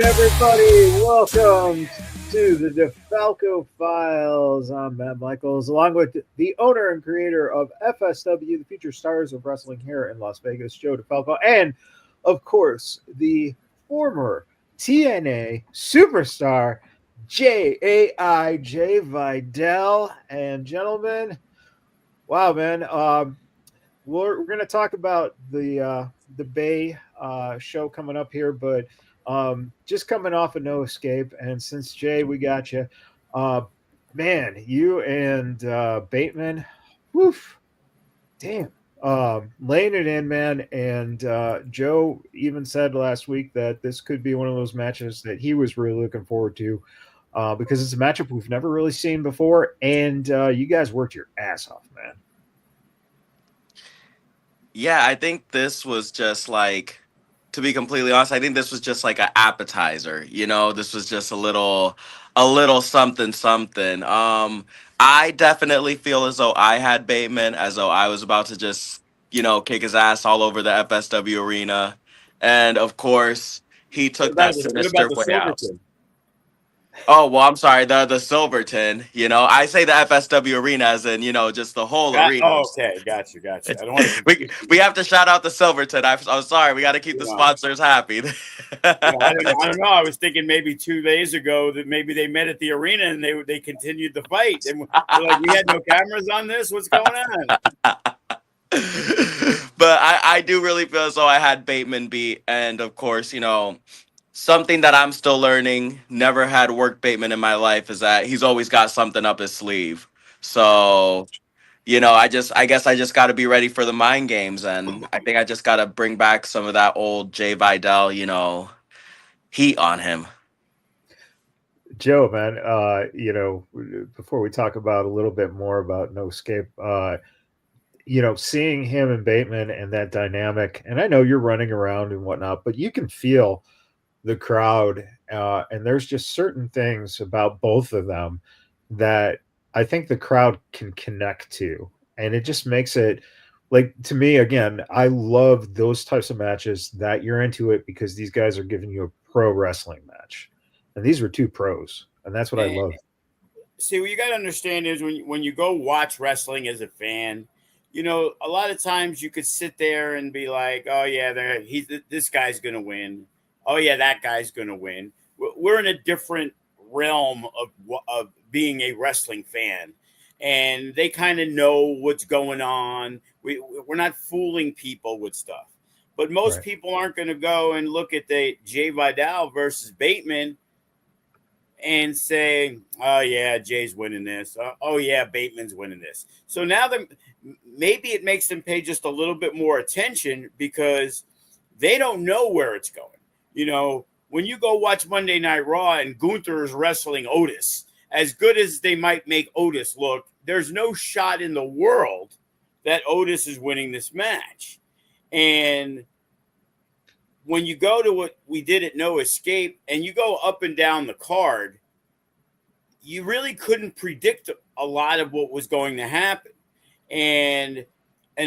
Everybody, welcome to the DeFalco Files. I'm Matt Michaels, along with the owner and creator of FSW, the future stars of wrestling here in Las Vegas, Joe DeFalco, and of course, the former TNA superstar, Jai Vidal. And gentlemen, wow, man, we're going to talk about the Bay show coming up here, but just coming off of No Escape, and since Jay, we got you, uh, man, you and Bateman, woof, damn, laying it in, man. And Joe even said last week that this could be one of those matches that he was really looking forward to. Because it's a matchup we've never really seen before, and you guys worked your ass off, man. Yeah, I think this was just like, to be completely honest, I think this was just like an appetizer. This was just a little something something. I definitely feel as though I had Bateman, as though I was about to just, kick his ass all over the FSW arena, and of course he took that What about sinister the way out. Silverton? Oh well, I'm sorry, the Silverton. I say the FSW arena as in just the whole arena. Okay, gotcha. I don't want to We have to shout out the Silverton. I'm sorry. We got to keep the sponsors happy. I don't know. I was thinking maybe 2 days ago that maybe they met at the arena and they continued the fight. And we're like, we had no cameras on this. What's going on? But I do really feel as though I had Bateman beat. And of course, something that I'm still learning, never had worked Bateman in my life, is that he's always got something up his sleeve. So, I guess I just got to be ready for the mind games. And I think I just got to bring back some of that old Jai Vidal, heat on him. Joe, man, before we talk about a little bit more about No Escape, seeing him and Bateman and that dynamic, and I know you're running around and whatnot, but you can feel the crowd, and there's just certain things about both of them that I think the crowd can connect to, and it just makes it like, to me, again, I love those types of matches that you're into it because these guys are giving you a pro wrestling match, and these were two pros, and that's what I love. See, what you got to understand is when you go watch wrestling as a fan, a lot of times you could sit there and be like, oh yeah, this guy's gonna win. Oh yeah, that guy's gonna win. We're in a different realm of being a wrestling fan, and they kind of know what's going on. We're not fooling people with stuff, but most people aren't going to go and look at the Jai Vidal versus Bateman and say, oh yeah, Jay's winning this. Oh yeah, Bateman's winning this. So now maybe it makes them pay just a little bit more attention because they don't know where it's going. When you go watch Monday Night Raw and Gunther is wrestling Otis, as good as they might make Otis look, there's no shot in the world that Otis is winning this match. And when you go to what we did at No Escape and you go up and down the card, you really couldn't predict a lot of what was going to happen. And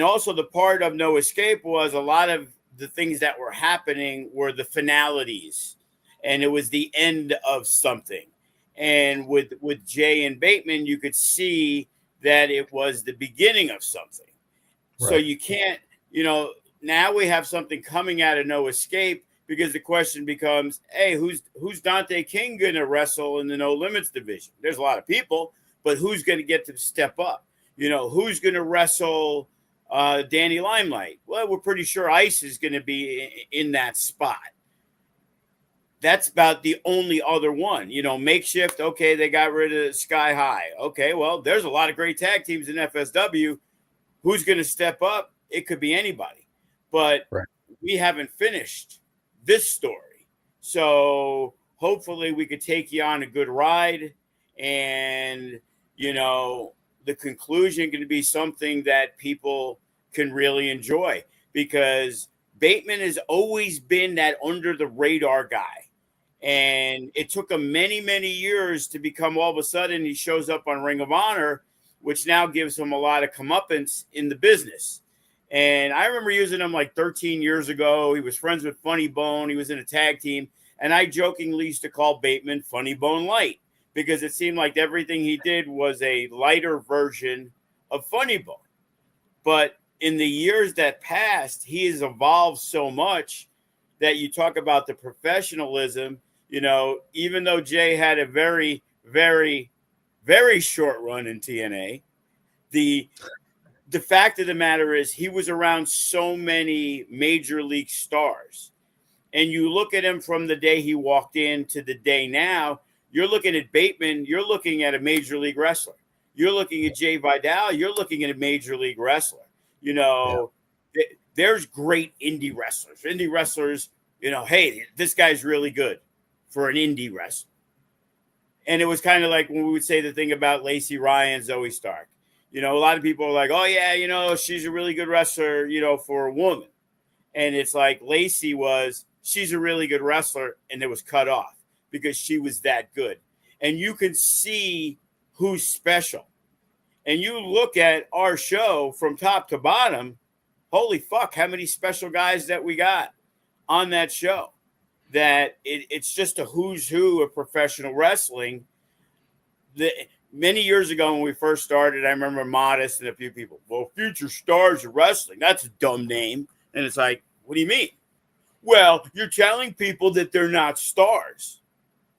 also the part of No Escape was a lot of the things that were happening were the finalities, and it was the end of something. And with Jay and Bateman, you could see that it was the beginning of something. Right. So you can't, now we have something coming out of No Escape because the question becomes, hey, who's Dante King going to wrestle in the No Limits division? There's a lot of people, but who's going to get to step up? Who's going to wrestle Danny Limelight? Well, we're pretty sure Ice is going to be in that spot. That's about the only other one. Makeshift, okay, they got rid of Sky High. Okay, well, there's a lot of great tag teams in FSW. Who's going to step up? It could be anybody. But we haven't finished this story. So hopefully we could take you on a good ride. And, the conclusion going to be something that people can really enjoy. Because Bateman has always been that under the radar guy. And it took him many, many years to become, all of a sudden he shows up on Ring of Honor, which now gives him a lot of comeuppance in the business. And I remember using him like 13 years ago. He was friends with Funny Bone. He was in a tag team. And I jokingly used to call Bateman Funny Bone Light because it seemed like everything he did was a lighter version of Funny Bone. But in the years that passed, he has evolved so much that you talk about the professionalism. Even though Jay had a very, very, very short run in TNA, the the fact of the matter is he was around so many major league stars. And you look at him from the day he walked in to the day now, you're looking at Bateman, you're looking at a major league wrestler. You're looking at Jai Vidal, you're looking at a major league wrestler. There's great indie wrestlers. Indie wrestlers, hey, this guy's really good for an indie wrestler. And it was kind of like when we would say the thing about Lacey Ryan, Zoe Stark. A lot of people are like, oh, yeah, she's a really good wrestler, for a woman. And it's like Lacey she's a really good wrestler, and it was cut off because she was that good. And you can see who's special. And you look at our show from top to bottom, holy fuck, how many special guys that we got on that show. That it's just a who's who of professional wrestling. Many years ago when we first started, I remember Modest and a few people, well, Future Stars of Wrestling, that's a dumb name. And it's like, what do you mean? Well, you're telling people that they're not stars.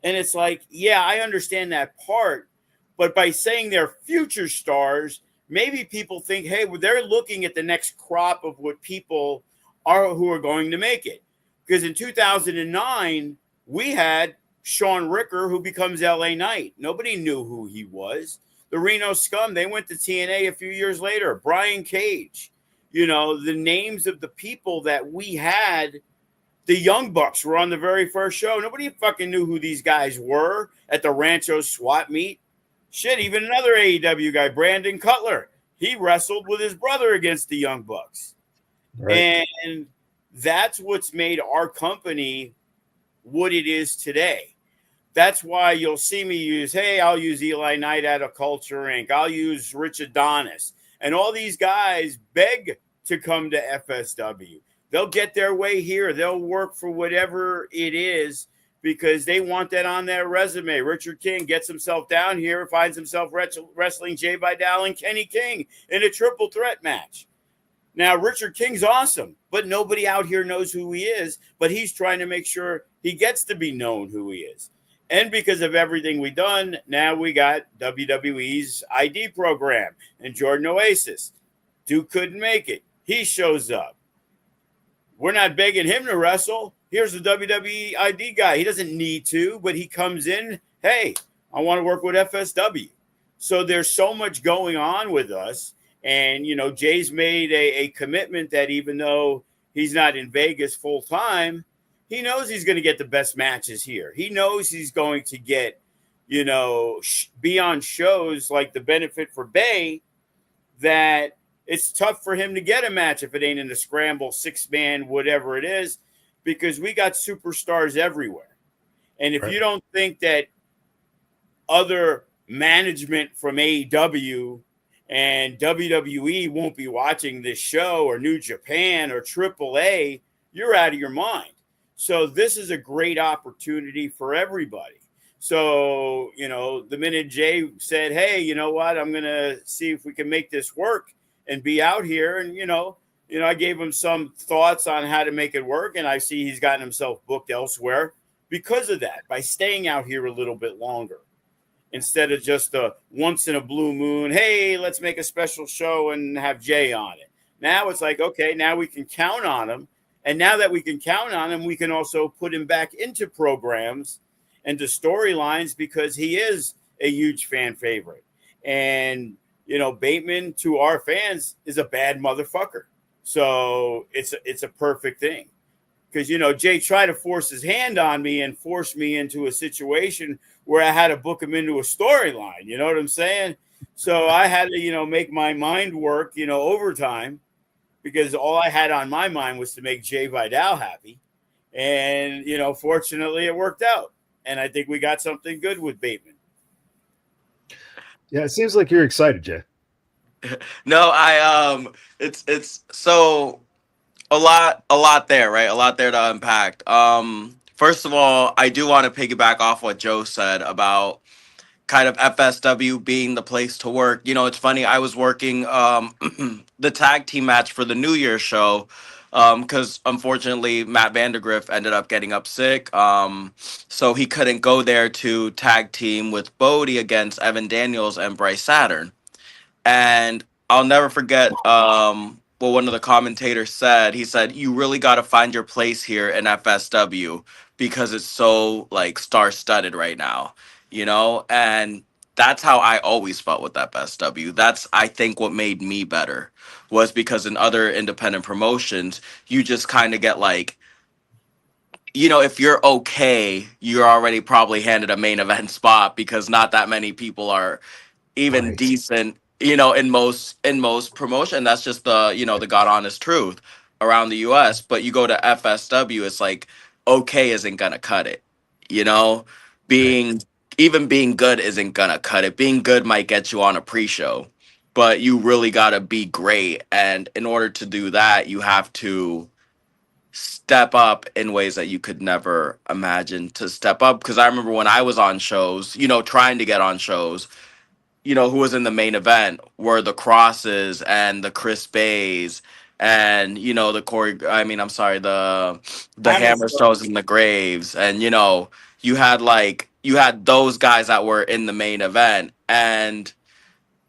And it's like, yeah, I understand that part. But by saying they're future stars, maybe people think, hey, well, they're looking at the next crop of what people are who are going to make it. Because in 2009, we had Sean Ricker, who becomes LA Knight. Nobody knew who he was. The Reno Scum, they went to TNA a few years later. Brian Cage. The names of the people that we had. The Young Bucks were on the very first show. Nobody fucking knew who these guys were at the Rancho SWAT meet. Shit, even another AEW guy, Brandon Cutler. He wrestled with his brother against the Young Bucks. Right. And that's what's made our company what it is today. That's why you'll see me use, hey, I'll use Eli Knight out of Culture Inc. I'll use Rich Adonis. And all these guys beg to come to FSW. They'll get their way here. They'll work for whatever it is because they want that on their resume. Richard King gets himself down here, finds himself wrestling Jai Vidal and Kenny King in a triple threat match. Now, Richard King's awesome, but nobody out here knows who he is, but he's trying to make sure he gets to be known who he is. And because of everything we've done, now we got WWE's ID program and Jordan Oasis. Duke couldn't make it. He shows up. We're not begging him to wrestle. Here's the WWE ID guy. He doesn't need to, but he comes in, hey, I want to work with FSW. So there's so much going on with us. And, Jay's made a commitment that even though he's not in Vegas full time, he knows he's going to get the best matches here. He knows he's going to get, be on shows like the Beynefit for Bay that it's tough for him to get a match if it ain't in the scramble, 6-man, whatever it is, because we got superstars everywhere. And if you don't think that other management from AEW and WWE won't be watching this show or New Japan or AAA, you're out of your mind. So this is a great opportunity for everybody. So, the minute Jay said, hey, you know what, I'm going to see if we can make this work and be out here. And, I gave him some thoughts on how to make it work. And I see he's gotten himself booked elsewhere because of that, by staying out here a little bit longer. Instead of just a once in a blue moon, hey, let's make a special show and have Jay on it. Now it's like, okay, now we can count on him. And now that we can count on him, we can also put him back into programs and to storylines because he is a huge fan favorite. And, Bateman to our fans is a bad motherfucker. So it's a perfect thing. Because, Jay tried to force his hand on me and force me into a situation where I had to book him into a storyline. You know what I'm saying? So I had to, make my mind work, overtime, because all I had on my mind was to make Jai Vidal happy. And, fortunately it worked out. And I think we got something good with Bateman. Yeah, it seems like you're excited, Jay. No, it's so a lot there, right? A lot there to unpack. first of all, I do want to piggyback off what Joe said about kind of FSW being the place to work. You know, it's funny. I was working the tag team match for the New Year's show because unfortunately Matt Vandergriff ended up getting up sick, so he couldn't go there to tag team with Bodie against Evan Daniels and Bryce Saturn. And I'll never forget what one of the commentators said. He said, "You really got to find your place here in FSW because it's so like star-studded right now, you know?" And that's how I always felt with FSW. That's I think what made me better was because in other independent promotions, you just kind of get like, you know, if you're okay, you're already probably handed a main event spot because not that many people are even Right. decent, you know, in most promotion. That's just the, you know, the god honest truth around the US. But you go to FSW, it's like okay isn't gonna cut it, you know. Right. Being even being good isn't gonna cut it. Being good might get you on a pre-show, but you really gotta be great, and in order to do that you have to step up in ways that you could never imagine to step up. Because I remember when I was on shows, you know, trying to get on shows, you know, who was in the main event were the Crosses and the Chris Bays and, you know, the Corey, I mean, I'm sorry, the Hammerstone. Hammerstones and the Graves. And, you know, you had those guys that were in the main event. And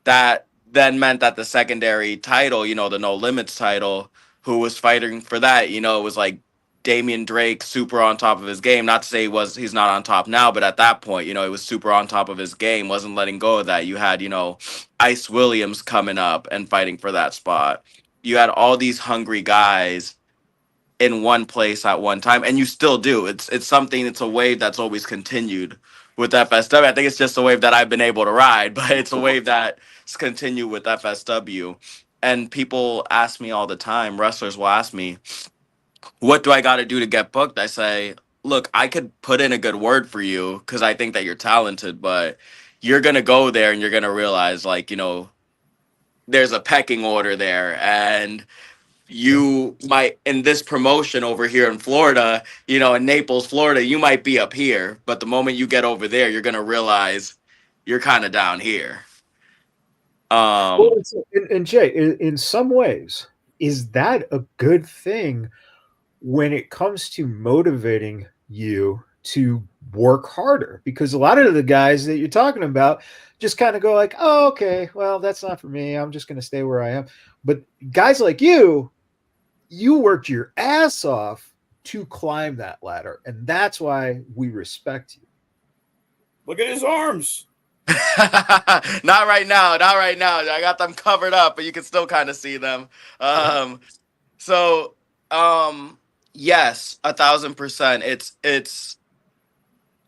that then meant that the secondary title, you know, the No Limits title, who was fighting for that, you know, it was like Damian Drake super on top of his game. Not to say he's not on top now, but at that point, you know, he was super on top of his game, wasn't letting go of that. You had, you know, Ice Williams coming up and fighting for that spot. You had all these hungry guys in one place at one time, and you still do. It's something. It's a wave that's always continued with FSW. I think it's just a wave that I've been able to ride, but it's a wave that's continued with FSW. And people ask me all the time. Wrestlers will ask me, "What do I got to do to get booked?" I say, "Look, I could put in a good word for you because I think that you're talented, but you're gonna go there and you're gonna realize, like, you know, there's a pecking order there, and." Yep. You might in this promotion over here in Florida, you know, in Naples, Florida, you might be up here, but the moment you get over there, you're gonna realize you're kind of down here. Well, Um, and Jay, in some ways, is that a good thing when it comes to motivating you to work harder? Because a lot of the guys that you're talking about just kind of go like, "Oh, okay, well, that's not for me. I'm just going to stay where I am." But guys like you worked your ass off to climb that ladder, and that's why we respect you. Look at his arms. not right now, not right now. I got them covered up, but you can still kind of see them. Yeah. Um, so, um, yes, 1,000%.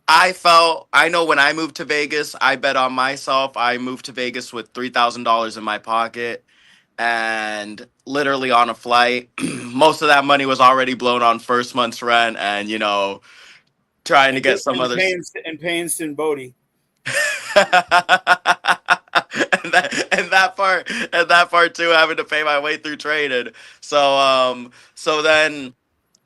I know when I moved to Vegas, I bet on myself. I moved to Vegas with $3,000 in my pocket and literally on a flight. Most of that money was already blown on first month's rent and, you know, trying to And, get some and others. paying and paying Sin Bodie. and and that part too, having to pay my way through trading. So then,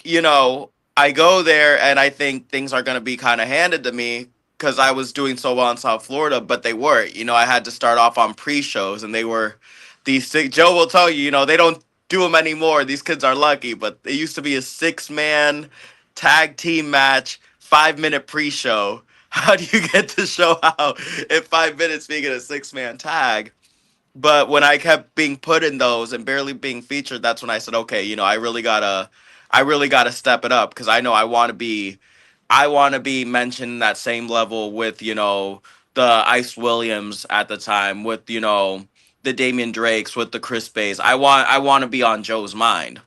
you know, I go there and I think things are going to be kind of handed to me because I was doing so well in South Florida, but they weren't. You know, I had to start off on pre-shows, and they were these six. Joe will tell you, you know, they don't do them anymore. These kids are lucky, but it used to be a six-man tag team match, 5 minute pre-show. How do you get the show out in 5 minutes being in a six-man tag? But when I kept being put in those and barely being featured, that's when I said, okay, you know, I really gotta step it up because I know I want to be mentioned that same level with, you know, the Ice Williams at the time, with, you know, the Damian Drakes, with the Chris Bays. I want to be on Joe's mind.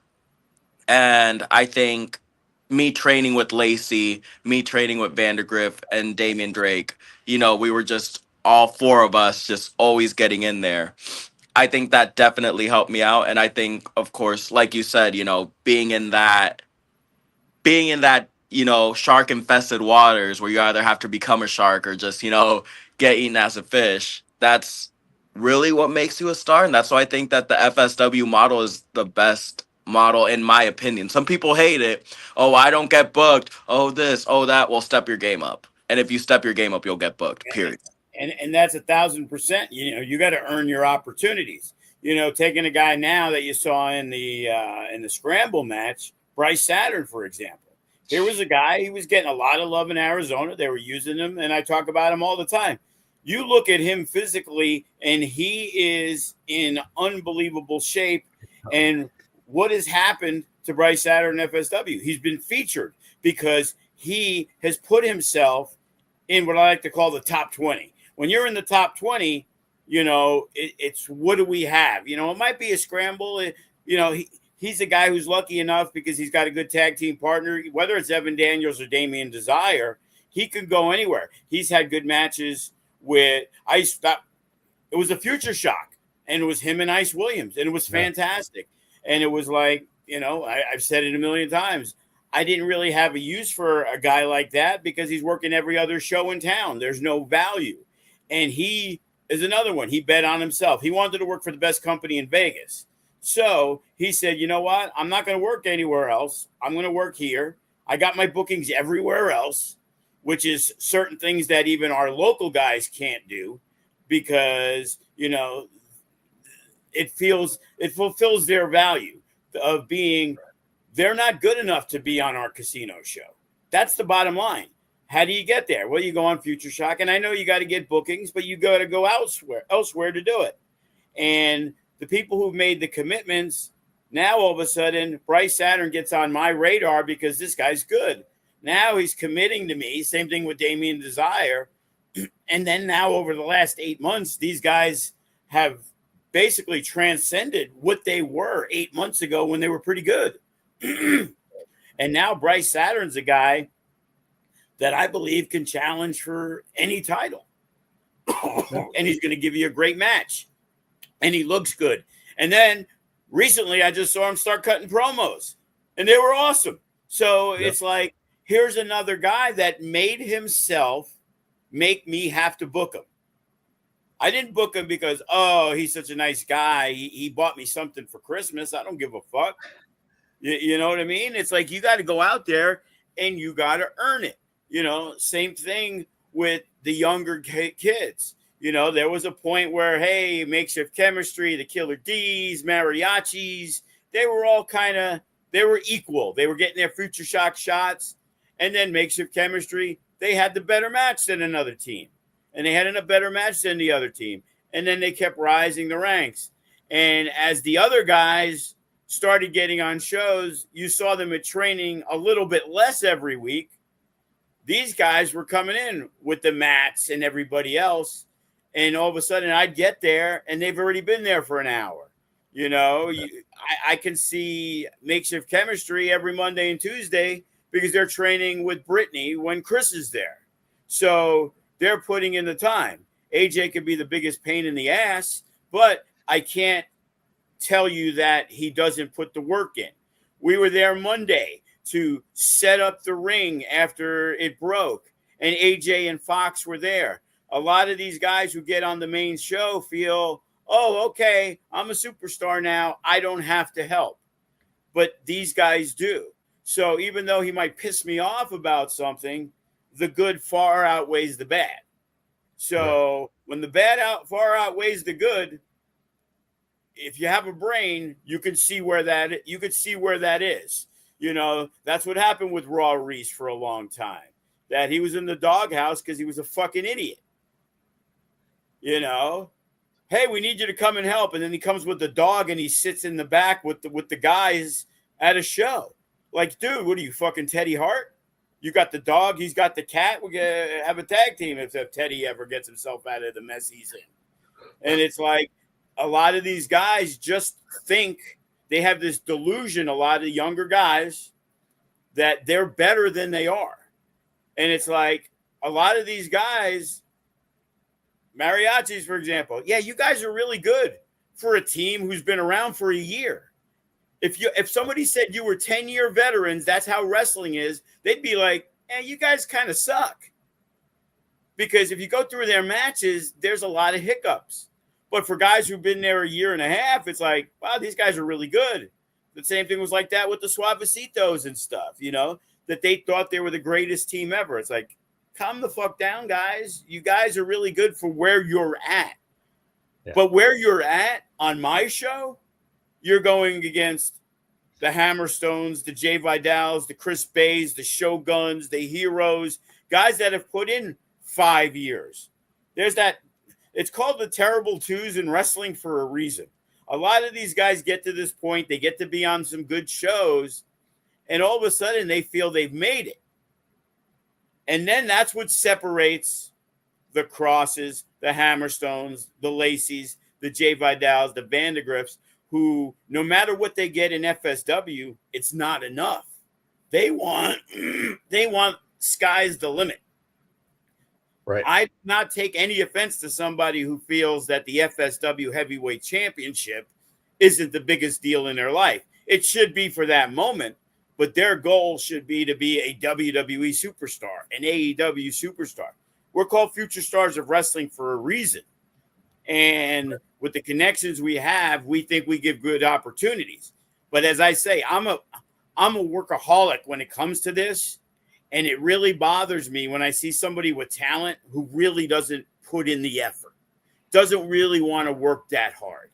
And I think me training with Lacey, me training with Vandergriff and Damian Drake, you know, we were just all four of us just always getting in there. I think that definitely helped me out. And I think, of course, like you said, you know, being in that, you know, shark infested waters where you either have to become a shark or just, you know, get eaten as a fish. That's really what makes you a star. And that's why I think that the FSW model is the best model, in my opinion. Some people hate it. Oh, I don't get booked. Oh, this, oh, that. Well, step your game up. And if you step your game up, you'll get booked, period. And that's 1,000%. You got to earn your opportunities. Taking a guy now that you saw in the scramble match, Bryce Saturn, for example. Here was a guy, he was getting a lot of love in Arizona. They were using him, and I talk about him all the time. You look at him physically, and he is in unbelievable shape. And what has happened to Bryce Saturn FSW? He's been featured because he has put himself in what I like to call the top 20. When you're in the top 20, it's what do we have? It might be a scramble. He's a guy who's lucky enough because he's got a good tag team partner, whether it's Evan Daniels or Damian Desire, he could go anywhere. He's had good matches with Ice. It was a Future Shock, and it was him and Ice Williams, and it was fantastic. And it was like, I've said it a million times. I didn't really have a use for a guy like that because he's working every other show in town. There's no value. And he is another one. He bet on himself. He wanted to work for the best company in Vegas. So he said, you know what? I'm not going to work anywhere else. I'm going to work here. I got my bookings everywhere else, which is certain things that even our local guys can't do because, it fulfills their value of being, they're not good enough to be on our casino show. That's the bottom line. How do you get there? Well, you go on Future Shock, and I know you got to get bookings, but you got to go elsewhere to do it. And the people who've made the commitments, now all of a sudden, Bryce Saturn gets on my radar because this guy's good. Now he's committing to me. Same thing with Damian Desire. And then now over the last 8 months, these guys have basically transcended what they were 8 months ago when they were pretty good. And now Bryce Saturn's a guy that I believe can challenge for any title. And he's going to give you a great match. And he looks good. And then recently I just saw him start cutting promos. And they were awesome. So it's like, here's another guy that made himself make me have to book him. I didn't book him because, he's such a nice guy. He bought me something for Christmas. I don't give a fuck. You know what I mean? It's like you got to go out there and you got to earn it. Same thing with the younger kids. There was a point where, hey, Makeshift Chemistry, the Killer D's, Mariachis, they were all they were equal. They were getting their Future Shock shots. And then Makeshift Chemistry, they had the better match than another team. And they had a better match than the other team. And then they kept rising the ranks. And as the other guys started getting on shows, you saw them at training a little bit less every week. These guys were coming in with the mats and everybody else. And all of a sudden I'd get there and they've already been there for an hour. I can see Makeshift Chemistry every Monday and Tuesday because they're training with Brittany when Chris is there. So they're putting in the time. AJ could be the biggest pain in the ass, but I can't tell you that he doesn't put the work in. We were there Monday to set up the ring after it broke, and AJ and Fox were there. A lot of these guys who get on the main show feel, oh, okay, I'm a superstar now. I don't have to help. But these guys do. So even though he might piss me off about something, the good far outweighs the bad. So when the bad far outweighs the good, if you have a brain, you can see where that is. That's what happened with Raw Reese for a long time. That he was in the doghouse because he was a fucking idiot. Hey, we need you to come and help, and then he comes with the dog and he sits in the back with the guys at a show. Like, dude, what are you, fucking Teddy Hart? You got the dog, he's got the cat. We're gonna have a tag team if Teddy ever gets himself out of the mess he's in. And it's like a lot of these guys just think they have this delusion, a lot of younger guys, that they're better than they are. And it's like a lot of these guys, Mariachis, for example, you guys are really good for a team who's been around for a year. If somebody said you were 10-year veterans, that's how wrestling is, they'd be like, you guys kind of suck. Because if you go through their matches, there's a lot of hiccups. But for guys who've been there a year and a half, it's like, wow, these guys are really good. The same thing was like that with the Suavecitos and stuff, that they thought they were the greatest team ever. It's like, calm the fuck down, guys. You guys are really good for where you're at. Yeah. But where you're at on my show, you're going against the Hammerstones, the Jai Vidals, the Chris Bays, the Shoguns, the Heroes, guys that have put in 5 years. There's that. It's called the terrible twos in wrestling for a reason. A lot of these guys get to this point, they get to be on some good shows, and all of a sudden they feel they've made it. And then that's what separates the Crosses, the Hammerstones, the Lacey's, the Jai Vidals, the Vandegriffs, who no matter what they get in FSW, it's not enough. They want sky's the limit. Right. I do not take any offense to somebody who feels that the FSW Heavyweight Championship isn't the biggest deal in their life. It should be for that moment, but their goal should be to be a WWE superstar, an AEW superstar. We're called future stars of wrestling for a reason. And with the connections we have, we think we give good opportunities. But as I say, I'm a workaholic when it comes to this. And it really bothers me when I see somebody with talent who really doesn't put in the effort, doesn't really want to work that hard.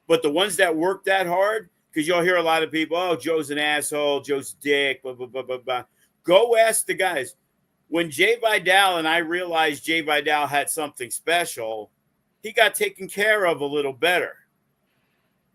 But the ones that work that hard, because you'll hear a lot of people, oh, Joe's an asshole, Joe's a dick, blah, blah, blah, blah, blah. Go ask the guys. When Jai Vidal and I realized Jai Vidal had something special, he got taken care of a little better.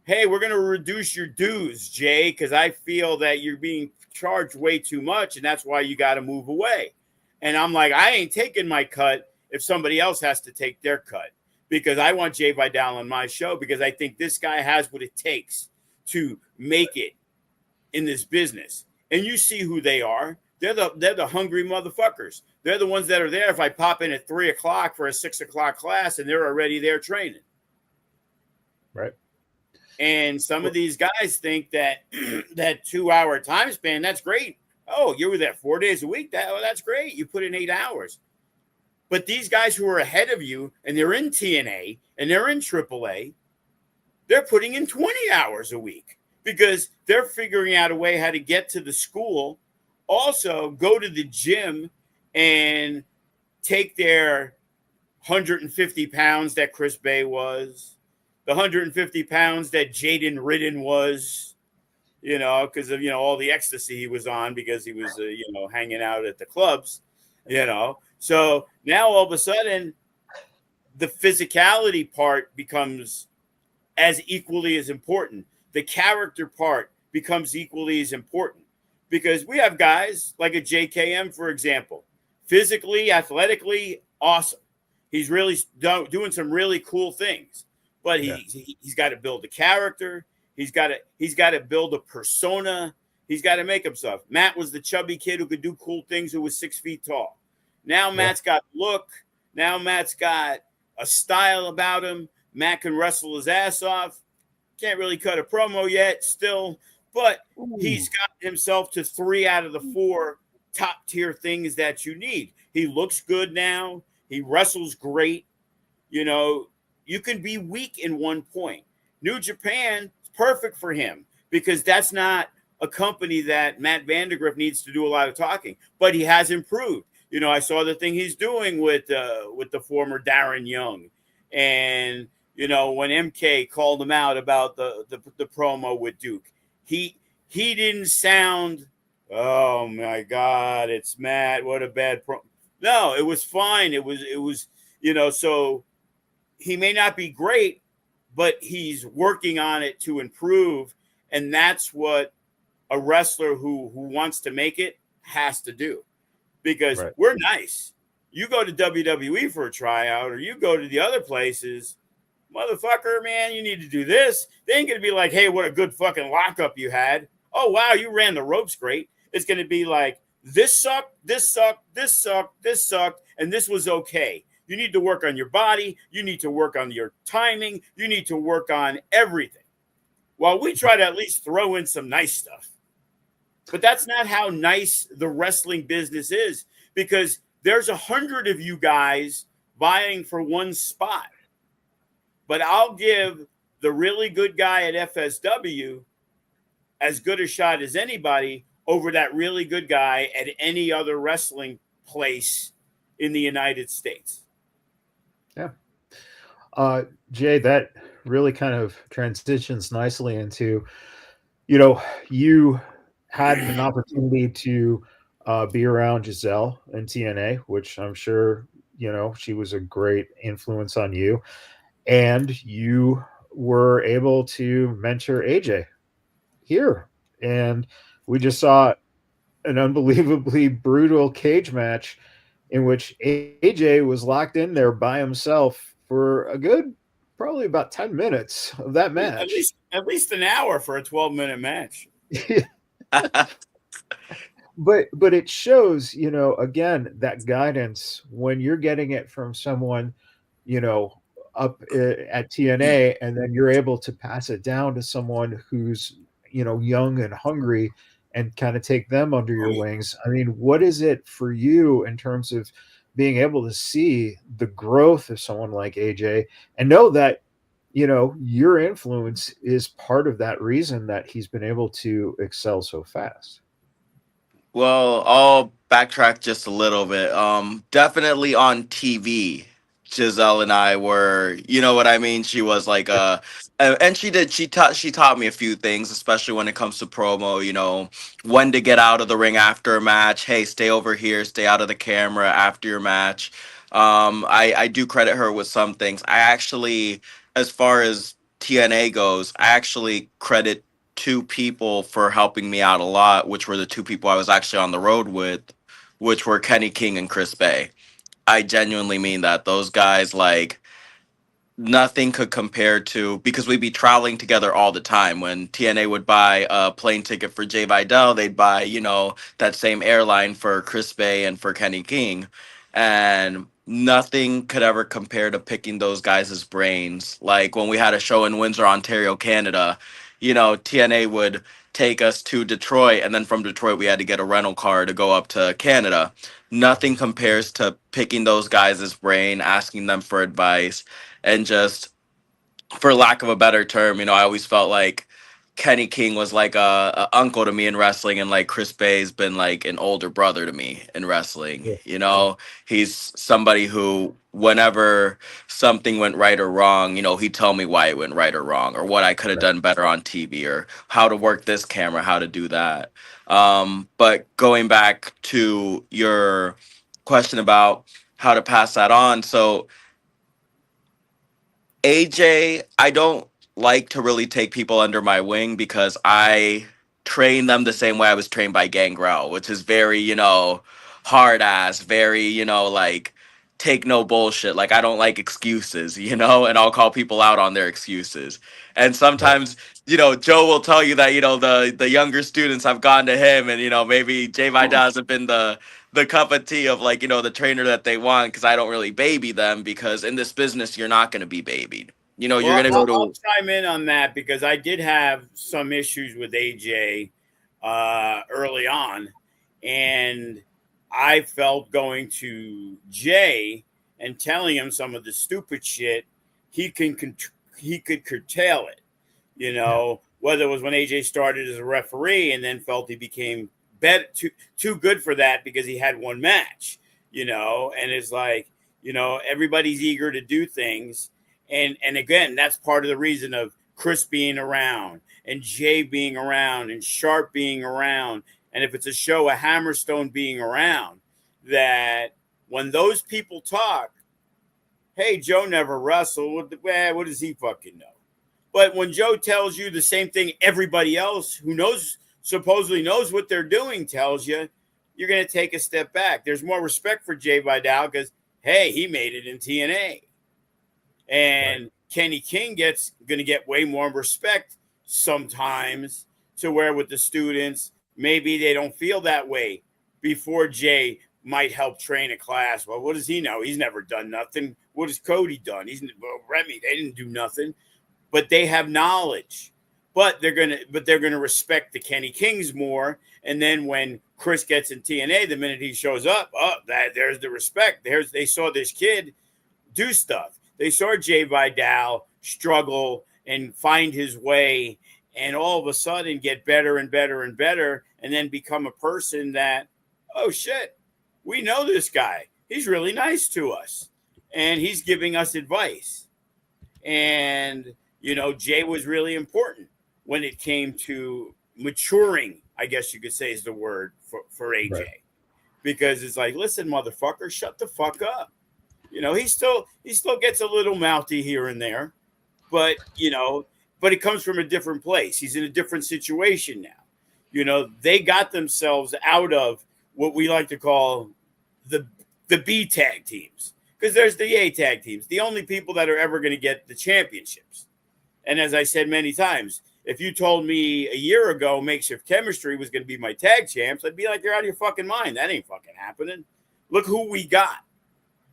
Hey, we're going to reduce your dues, Jay, because I feel that you're being charged way too much, and that's why you got to move away. And I'm like, I ain't taking my cut if somebody else has to take their cut, because I want Jai Vidal on my show, because I think this guy has what it takes to make it in this business. And you see who they are. They're the hungry motherfuckers. They're the ones that are there if I pop in at 3 o'clock for a 6 o'clock class, and they're already there training. Right. And some of these guys think that that 2-hour time span, that's great. Oh, you were there 4 days a week. That's great. You put in 8 hours. But these guys who are ahead of you, and they're in TNA and they're in AAA, they're putting in 20 hours a week because they're figuring out a way how to get to the school, also go to the gym and take their 150 pounds that Chris Bay was, the 150 pounds that Jaden Ridden was, because of, all the ecstasy he was on because he was, hanging out at the clubs, So now all of a sudden, the physicality part becomes as equally as important. The character part becomes equally as important because we have guys like a JKM, for example, physically, athletically, awesome. He's really doing some really cool things. But he's got to build a character. He's got to build a persona. He's got to make himself. Matt was the chubby kid who could do cool things, who was 6 feet tall. Now Matt's got look. Now Matt's got a style about him. Matt can wrestle his ass off. Can't really cut a promo yet still, but he's got himself to 3 out of the 4 top tier things that you need. He looks good now. He wrestles great. You can be weak in one point. New Japan is perfect for him because that's not a company that Matt Vandegrift needs to do a lot of talking, but he has improved. I saw the thing he's doing with the former Darren Young, and when MK called him out about the promo with Duke, he didn't sound, oh my God, it's Matt, what a bad promo. No, it was fine. It was so. He may not be great, but he's working on it to improve. And that's what a wrestler who wants to make it has to do. Because we're nice. You go to WWE for a tryout or you go to the other places, motherfucker, man, you need to do this. They ain't going to be like, hey, what a good fucking lockup you had. Oh, wow, you ran the ropes great. It's going to be like, this sucked, this sucked, this sucked, this sucked, and this was okay. You need to work on your body. You need to work on your timing. You need to work on everything. While we try to at least throw in some nice stuff. But that's not how nice the wrestling business is, because there's 100 of you guys vying for one spot. But I'll give the really good guy at FSW as good a shot as anybody over that really good guy at any other wrestling place in the United States. Yeah. Jay, that really kind of transitions nicely into, you had an opportunity to be around Giselle in TNA, which I'm sure, she was a great influence on you. And you were able to mentor AJ here. And we just saw an unbelievably brutal cage match in which AJ was locked in there by himself for a good, probably about 10 minutes of that match. At least an hour for a 12-minute match. But it shows, again, that guidance when you're getting it from someone, up at TNA, and then you're able to pass it down to someone who's, young and hungry, and kind of take them under your wings. I mean, what is it for you in terms of being able to see the growth of someone like AJ and know that, your influence is part of that reason that he's been able to excel so fast? Well, I'll backtrack just a little bit. Definitely on TV, Giselle and I were, you know what I mean? She was like and she taught me a few things, especially when it comes to promo, when to get out of the ring after a match. Hey, stay over here, stay out of the camera after your match. I do credit her with some things. I actually, as far as TNA goes, I actually credit two people for helping me out a lot, which were the two people I was actually on the road with, which were Kenny King and Chris Bay. I genuinely mean that. Those guys, like, nothing could compare to, because we'd be traveling together all the time. When TNA would buy a plane ticket for Jai Vidal, they'd buy, that same airline for Chris Bay and for Kenny King. And nothing could ever compare to picking those guys' brains. Like when we had a show in Windsor, Ontario, Canada, TNA would take us to Detroit, and then from Detroit we had to get a rental car to go up to Canada. Nothing compares to picking those guys' brain, asking them for advice, and just, for lack of a better term, I always felt like Kenny King was like a uncle to me in wrestling, and like Chris Bay's been like an older brother to me in wrestling. Yeah. He's somebody who, whenever something went right or wrong, he'd tell me why it went right or wrong, or what I could have done better on TV, or how to work this camera, how to do that. But going back to your question about how to pass that on, so AJ, I don't like to really take people under my wing, because I train them the same way I was trained by Gangrel, which is very, hard ass, very, like, take no bullshit. Like, I don't like excuses, and I'll call people out on their excuses. And Right. sometimes, Joe will tell you that, the younger students have gone to him, and, maybe Jay Vidal hasn't been the cup of tea of, like, the trainer that they want, because I don't really baby them, because in this business you're not going to be babied. You're Well, going to go I'll to. chime in on that because I did have some issues with AJ early on, and I felt going to Jay and telling him some of the stupid shit, he could curtail it. Yeah. Whether it was when AJ started as a referee and then felt he became too good for that because he had one match, and it's like, everybody's eager to do things. And again, that's part of the reason of Chris being around and Jay being around and Sharp being around. And if it's a show, a Hammerstone being around, that when those people talk, hey, Joe never wrestled. What does he fucking know? But when Joe tells you the same thing everybody else who supposedly knows what they're doing tells you, you're going to take a step back. There's more respect for Jay Vidal because, hey, he made it in TNA. And right. Kenny King going to get way more respect sometimes, to where with the students, maybe they don't feel that way before Jay might help train a class. Well, what does he know? He's never done nothing. What has Cody done? Remy, they didn't do nothing. But they have knowledge. But they're gonna respect the Kenny Kings more. And then when Chris gets in TNA, the minute he shows up, there's the respect. They saw this kid do stuff. They saw Jay Vidal struggle and find his way and all of a sudden get better and better and better, and then become a person that, oh shit, we know this guy. He's really nice to us, and he's giving us advice. And Jay was really important when it came to maturing. I guess you could say is the word for AJ, Right. because it's like, listen, motherfucker, shut the fuck up. He still gets a little mouthy here and there, but but it comes from a different place. He's in a different situation now. They got themselves out of what we like to call the B tag teams, because there's the A tag teams, the only people that are ever going to get the championships. And as I said many times, if you told me a year ago Makeshift Chemistry was going to be my tag champs, I'd be like, you're out of your fucking mind. That ain't fucking happening. Look who we got.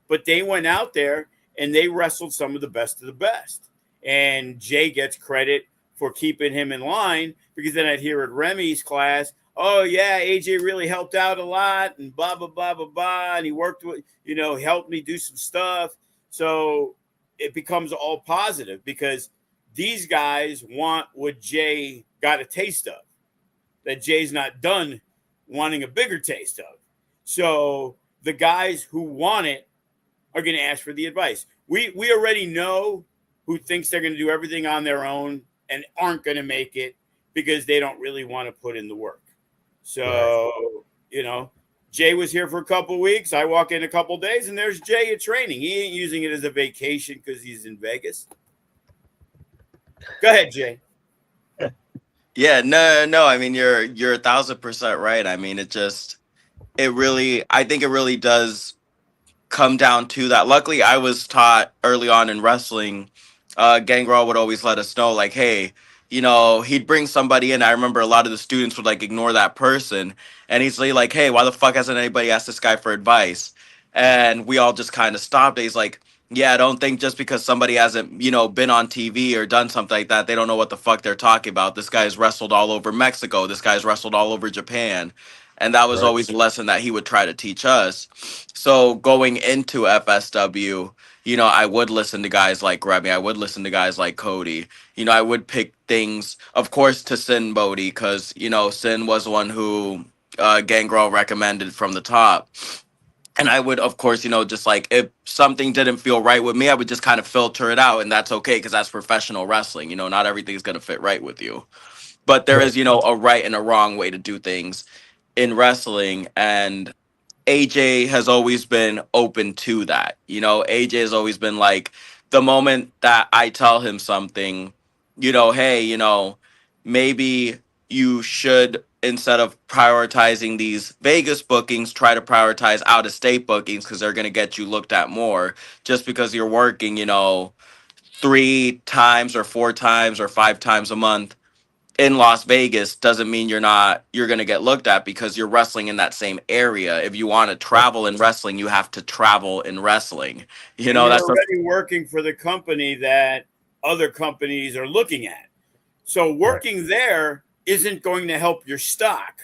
But they went out there and they wrestled some of the best of the best. And Jay gets credit for keeping him in line, because then I'd hear at Remy's class, oh, yeah, AJ really helped out a lot and blah, blah, blah, blah, blah. And he worked with, helped me do some stuff. So it becomes all positive, because these guys want what Jay got a taste of, that Jay's not done wanting a bigger taste of. So the guys who want it are going to ask for the advice. We already know who thinks they're going to do everything on their own and aren't going to make it because they don't really want to put in the work. So, Jay was here for a couple of weeks. I walk in a couple of days and there's Jay at training. He ain't using it as a vacation because he's in Vegas. Go ahead, Jay. Yeah, no. I mean, you're 1,000% right. I mean, I think it really does come down to that. Luckily, I was taught early on in wrestling. Gangrel would always let us know, like, hey, he'd bring somebody in. I remember a lot of the students would like ignore that person, and he's like, hey, why the fuck hasn't anybody asked this guy for advice? And we all just kind of stopped. He's like, yeah, I don't think just because somebody hasn't, been on TV or done something like that, they don't know what the fuck they're talking about. This guy's wrestled all over Mexico. This guy's wrestled all over Japan. And that was Right. always a lesson that he would try to teach us. So going into FSW, I would listen to guys like Remy. I would listen to guys like Cody. I would pick things, of course, to Sin Bodhi, because, Sin was one who Gangrel recommended from the top. And I would, of course, just like if something didn't feel right with me, I would just kind of filter it out. And that's okay, because that's professional wrestling. Not everything's going to fit right with you. But there is, a right and a wrong way to do things in wrestling. And AJ has always been open to that. AJ has always been like, the moment that I tell him something, hey, maybe you should, instead of prioritizing these Vegas bookings, try to prioritize out of state bookings, because they're going to get you looked at more. Just because you're working, 3 times or 4 times or 5 times a month in Las Vegas doesn't mean you're going to get looked at, because you're wrestling in that same area. If you want to travel in wrestling, you have to travel in wrestling. And you're already working for the company that other companies are looking at. So working there isn't going to help your stock.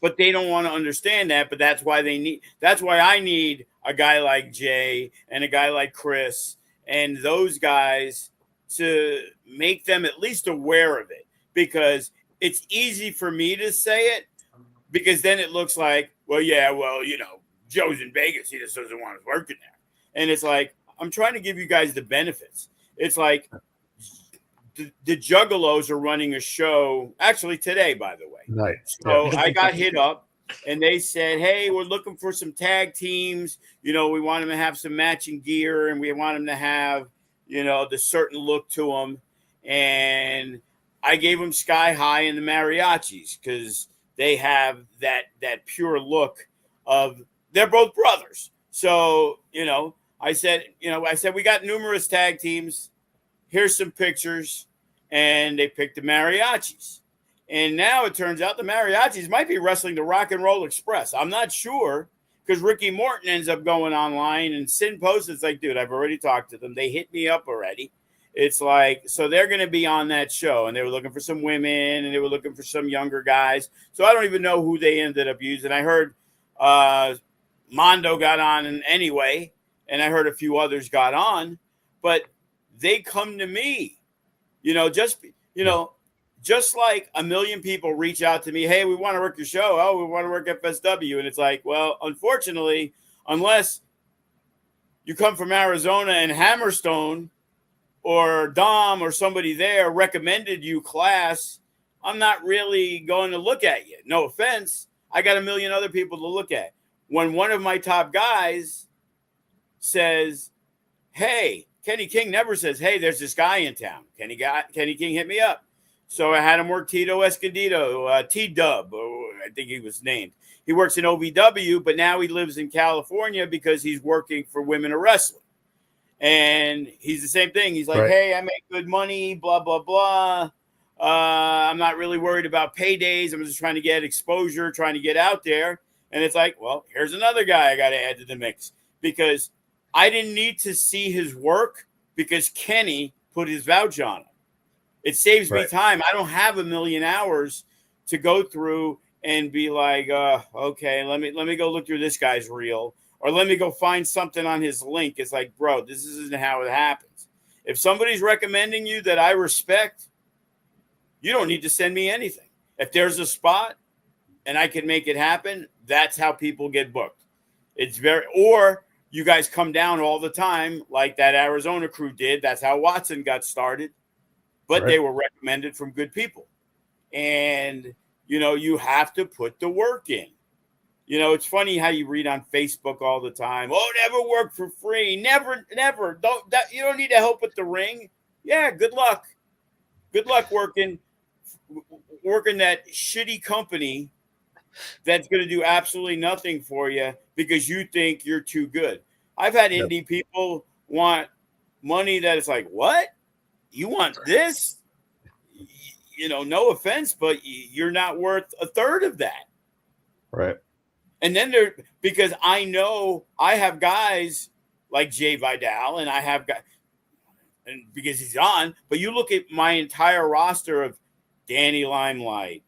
But they don't want to understand that. But that's why I need a guy like Jay and a guy like Chris and those guys to make them at least aware of it. Because it's easy for me to say it, because then it looks like, Joe's in Vegas. He just doesn't want us working there. And it's like, I'm trying to give you guys the benefits. It's like the Juggalos are running a show, actually today, by the way. Nice. So I got hit up and they said, hey, we're looking for some tag teams. We want them to have some matching gear, and we want them to have, the certain look to them. And I gave them Sky High and the Mariachis, because they have that pure look of, they're both brothers. So, I said, we got numerous tag teams. Here's some pictures. And they picked the Mariachis. And now it turns out the Mariachis might be wrestling the Rock and Roll Express. I'm not sure, because Ricky Morton ends up going online, and Sin Post is like, dude, I've already talked to them. They hit me up already. It's like, so they're going to be on that show, and they were looking for some women, and they were looking for some younger guys. So I don't even know who they ended up using. I heard Mondo got on anyway, and I heard a few others got on, but they come to me, just like a million people reach out to me, hey, we want to work your show. Oh, we want to work FSW. And it's like, well, unfortunately, unless you come from Arizona and Hammerstone or Dom or somebody there recommended you class, I'm not really going to look at you. No offense. I got a million other people to look at. When one of my top guys says, hey, Kenny King never says, hey, there's this guy in town. Kenny King hit me up. So I had him work Tito Escondido, T-Dub, I think he was named. He works in OVW, but now he lives in California because he's working for Women of Wrestling. And he's the same thing. He's like, hey, I make good money, blah, blah, blah. I'm not really worried about paydays. I'm just trying to get exposure, trying to get out there. And it's like, well, here's another guy I got to add to the mix because I didn't need to see his work because Kenny put his vouch on him. It saves me time. I don't have a million hours to go through and be like, okay, let me go look through this guy's reel, or let me go find something on his link. It's like, bro, this isn't how it happens. If somebody's recommending you that I respect, you don't need to send me anything. If there's a spot and I can make it happen, that's how people get booked. Or you guys come down all the time like that Arizona crew did. That's how Watson got started. But they were recommended from good people. And, you have to put the work in. It's funny how you read on Facebook all the time, oh, never work for free. Never. You don't need to help with the ring. Yeah, good luck. Good luck working that shitty company that's going to do absolutely nothing for you because you think you're too good. I've had indie people want money that is like, what? You want this? No offense, but you're not worth a third of that. Right. And then because I know I have guys like Jai Vidal and I have guys, and because he's on, but you look at my entire roster of Danny Limelight,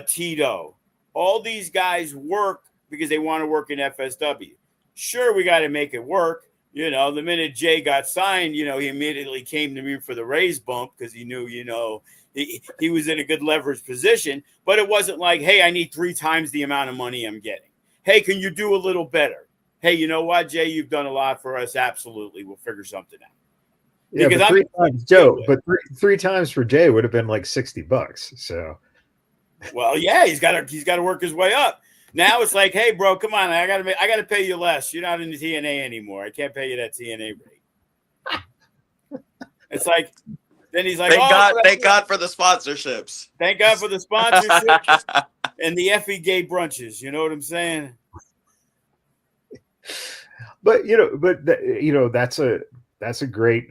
Tito, all these guys work because they want to work in FSW. Sure, we got to make it work. The minute Jay got signed, he immediately came to me for the raise bump because he knew, he was in a good leverage position. But it wasn't like, hey, I need 3 times the amount of money I'm getting. Hey, can you do a little better? Hey, you know what, Jay? You've done a lot for us. Absolutely. We'll figure something out. Yeah, because but 3 times, Joe, but three times for Jay would have been like $60. So, well, yeah, he's got to work his way up. Now it's like, hey, bro, come on, I gotta pay you less. You're not in the TNA anymore. I can't pay you that TNA rate. It's like, then he's like, thank God for the sponsorships. Thank God for the sponsorships and the effie gay brunches. You know what I'm saying? But that's a great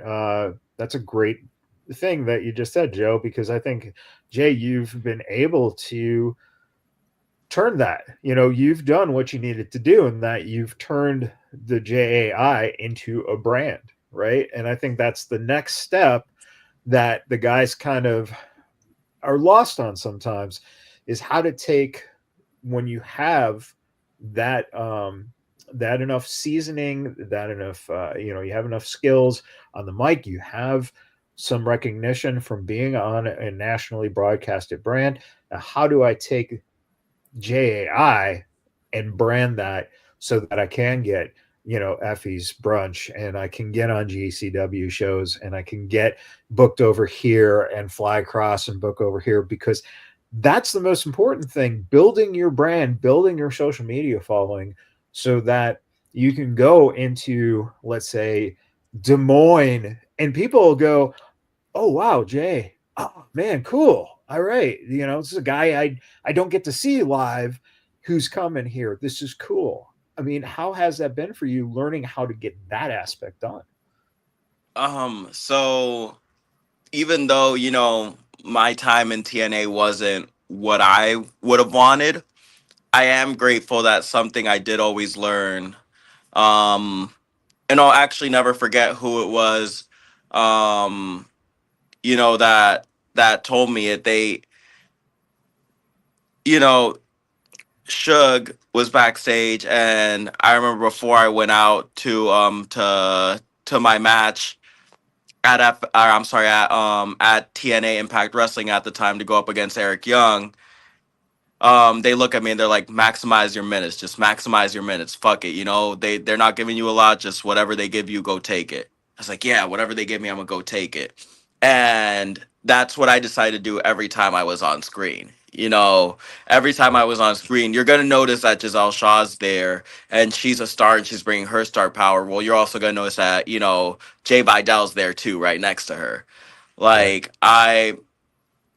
thing that you just said, Joe, because I think, Jay, you've been able to turn that. You've done what you needed to do, and that you've turned the JAI into a brand, right? And I think that's the next step that the guys kind of are lost on sometimes, is how to take, when you have that that enough seasoning, that enough you have enough skills on the mic, you have some recognition from being on a nationally broadcasted brand. Now, how do I take JAI and brand that so that I can get, Effie's brunch, and I can get on GCW shows, and I can get booked over here and fly across and book over here? Because that's the most important thing, building your brand, building your social media following, so that you can go into, let's say, Des Moines, and people will go, oh, wow, Jay, oh, man, cool. All right. This is a guy I don't get to see live who's coming here. This is cool. I mean, how has that been for you, learning how to get that aspect done? So even though, my time in TNA wasn't what I would have wanted, I am grateful that something I did always learn. And I'll actually never forget who it was, that told me it. You know, Suge was backstage, and I remember before I went out to my match, at TNA Impact Wrestling at the time to go up against Eric Young, they look at me and they're like, maximize your minutes, just maximize your minutes. Fuck it. They're not giving you a lot, just whatever they give you, go take it. I was like, yeah, whatever they give me, I'm gonna go take it. And that's what I decided to do every time I was on screen. Every time I was on screen, you're gonna notice that Giselle Shaw's there and she's a star and she's bringing her star power. Well, you're also gonna notice that, Jay Vidal's there too, right next to her. Like, I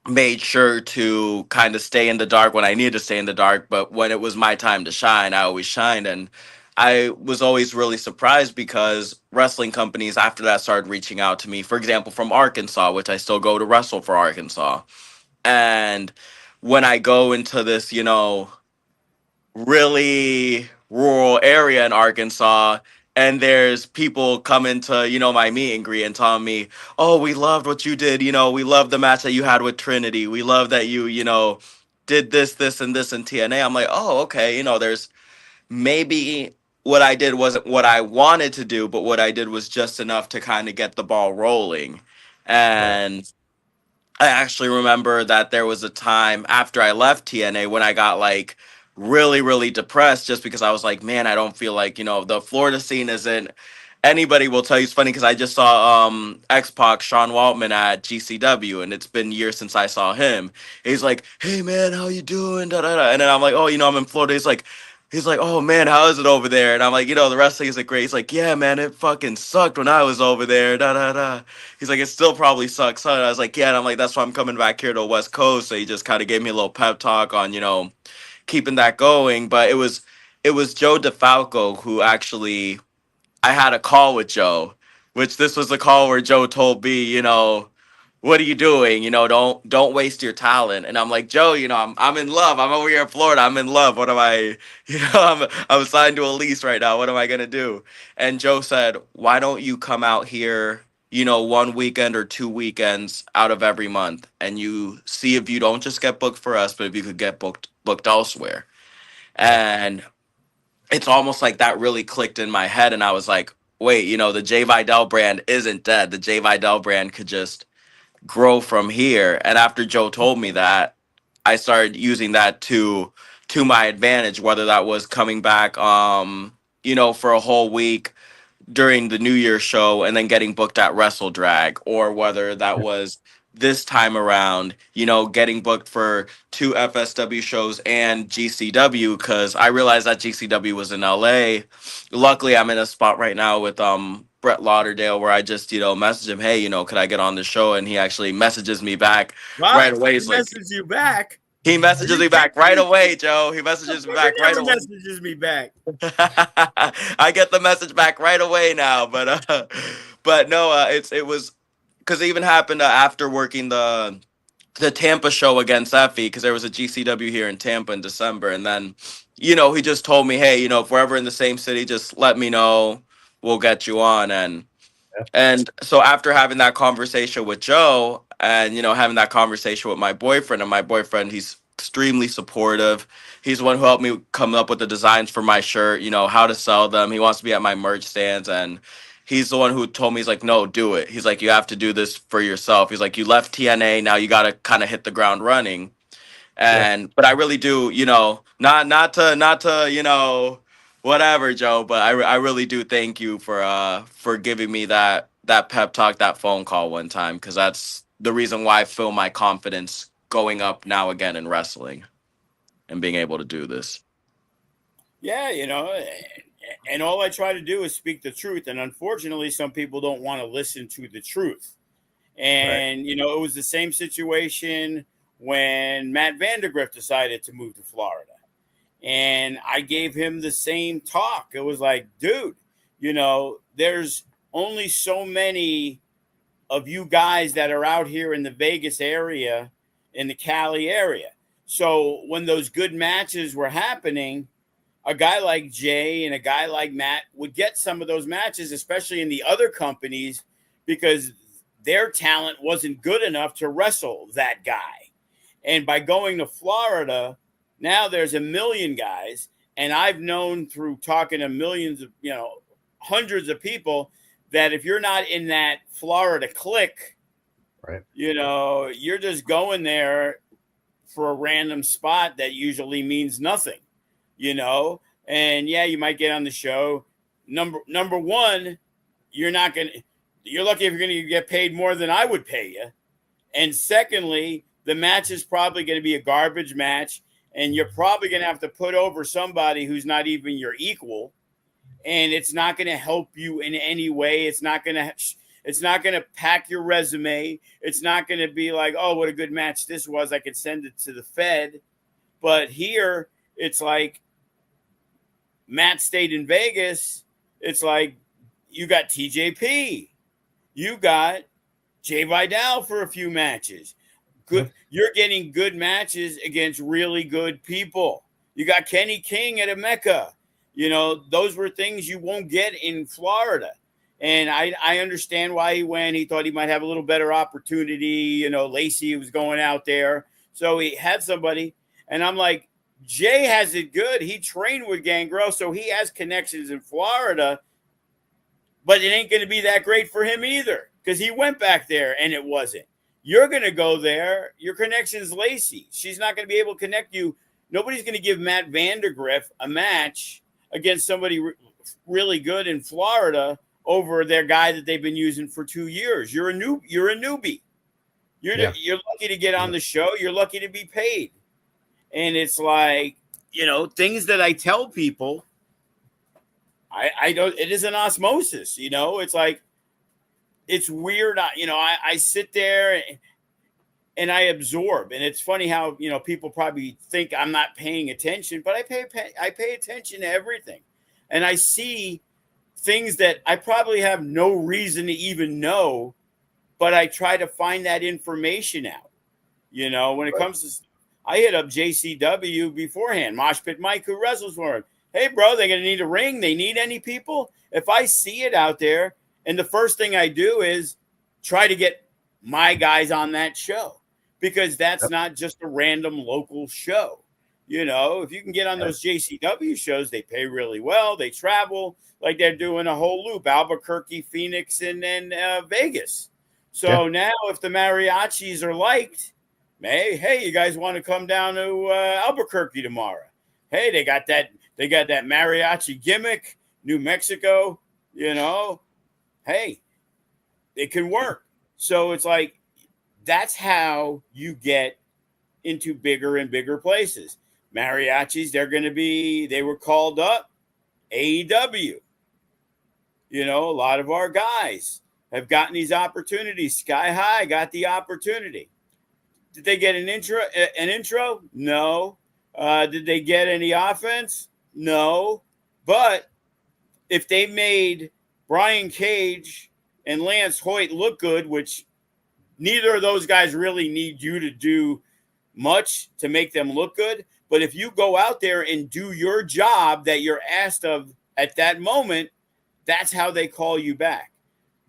made sure to kind of stay in the dark when I needed to stay in the dark, but when it was my time to shine, I always shined. And I was always really surprised because wrestling companies after that started reaching out to me, for example, from Arkansas, which I still go to wrestle for Arkansas. And when I go into this, really rural area in Arkansas, and there's people coming to, my meet and greet and telling me, "Oh, we loved what you did. We love the match that you had with Trinity. We love that you did this, and this in TNA." I'm like, "Oh, okay. There's maybe what I did wasn't what I wanted to do, but what I did was just enough to kind of get the ball rolling." And I actually remember that there was a time after I left TNA when I got like really, really depressed just because I was like, man, I don't feel like, the Florida scene isn't anybody will tell you. It's funny because I just saw X-Pac Sean Waltman at GCW and it's been years since I saw him. He's like, hey man, how you doing? Da, da, da. And then I'm like, oh, I'm in Florida. He's like, oh man, how is it over there? And I'm like, the wrestling isn't great. He's like, yeah, man, it fucking sucked when I was over there. Da da da. He's like, it still probably sucks. Huh? And I was like, yeah. And I'm like, that's why I'm coming back here to the West Coast. So he just kind of gave me a little pep talk on, keeping that going. But it was Joe DeFalco who actually I had a call with Joe, which this was a call where Joe told me, what are you doing? Don't waste your talent. And I'm like, Joe, I'm in love. I'm over here in Florida. I'm in love. What am I, I'm signed to a lease right now. What am I gonna do? And Joe said, why don't you come out here, one weekend or 2 weekends out of every month and you see if you don't just get booked for us, but if you could get booked elsewhere. And it's almost like that really clicked in my head and I was like, wait, the Jai Vidal brand isn't dead. The Jai Vidal brand could just grow from here. And after Joe told me that, I started using that to my advantage, whether that was coming back for a whole week during the New Year show and then getting booked at Wrestle Drag, or whether that was this time around, getting booked for 2 FSW shows and GCW because I realized that GCW was in LA. Luckily, I'm in a spot right now with Brett Lauderdale where I just, message him, hey, could I get on the show? And he actually messages me back right away. He messages you back. He messages me back right away, Joe. He messages me back right away. Messages me back. I get the message back right away now, but no, it was because it even happened after working the Tampa show against Effie because there was a GCW here in Tampa in December, and then he just told me, hey, if we're ever in the same city, just let me know, we'll get you on, and so after having that conversation with Joe and, having that conversation with my boyfriend, and my boyfriend, he's extremely supportive. He's the one who helped me come up with the designs for my shirt, how to sell them. He wants to be at my merch stands. And he's the one who told me, he's like, no, do it. He's like, you have to do this for yourself. He's like, you left TNA. Now you got to kind of hit the ground running. But I really do, not to, whatever, Joe, but I really do thank you for giving me that pep talk, that phone call one time, because that's the reason why I feel my confidence going up now again in wrestling and being able to do this. Yeah, and all I try to do is speak the truth, and unfortunately, some people don't want to listen to the truth. And it was the same situation when Matt Vandergrift decided to move to Florida. And I gave him the same talk. It was like, dude, there's only so many of you guys that are out here in the Vegas area, in the Cali area. So when those good matches were happening, a guy like Jay and a guy like Matt would get some of those matches, especially in the other companies, because their talent wasn't good enough to wrestle that guy. And by going to Florida, now there's a million guys. And I've known through talking to millions of, hundreds of people that if you're not in that Florida clique, Right. you're just going there for a random spot that usually means nothing, and yeah, you might get on the show. Number one, you're lucky if you're going to get paid more than I would pay you. And secondly, the match is probably going to be a garbage match, and you're probably going to have to put over somebody who's not even your equal, and it's not going to help you in any way. It's not going to pack your resume. It's not going to be like, oh, what a good match this was. I could send it to the Fed. But here, it's like Matt stayed in Vegas. It's like you got TJP. You got Jai Vidal for a few matches. Good. You're getting good matches against really good people. You got Kenny King at a Mecca. Those were things you won't get in Florida. And I understand why he went. He thought he might have a little better opportunity. Lacey was going out there. So he had somebody. And I'm like, Jay has it good. He trained with Gangrel, so he has connections in Florida. But it ain't going to be that great for him either, because he went back there and it wasn't. You're going to go there. Your connection's Lacey. She's not going to be able to connect you. Nobody's going to give Matt Vandergriff a match against somebody really good in Florida over their guy that they've been using for 2 years. You're a newbie. You're lucky to get on the show. You're lucky to be paid. And it's like, things that I tell people, I don't, it is an osmosis, it's like, it's weird. I sit there and I absorb, and it's funny how, people probably think I'm not paying attention, but I pay attention to everything. And I see things that I probably have no reason to even know, but I try to find that information out, when it comes to, I hit up JCW beforehand, Mosh Pit Mike, who wrestles for him. Hey, bro, they're going to need a ring. They need any people? If I see it out there, and the first thing I do is try to get my guys on that show, because that's not just a random local show. If you can get on those JCW shows, they pay really well. They travel like they're doing a whole loop, Albuquerque, Phoenix, and then Vegas. So now if the mariachis are liked, hey, you guys want to come down to Albuquerque tomorrow? Hey, they got that mariachi gimmick, New Mexico, hey, it can work. So it's like, that's how you get into bigger and bigger places. Mariachis, they were called up, AEW. A lot of our guys have gotten these opportunities. Sky High got the opportunity. Did they get an intro? No. Did they get any offense? No. But if they made Brian Cage and Lance Hoyt look good, which neither of those guys really need you to do much to make them look good, but if you go out there and do your job that you're asked of at that moment, that's how they call you back.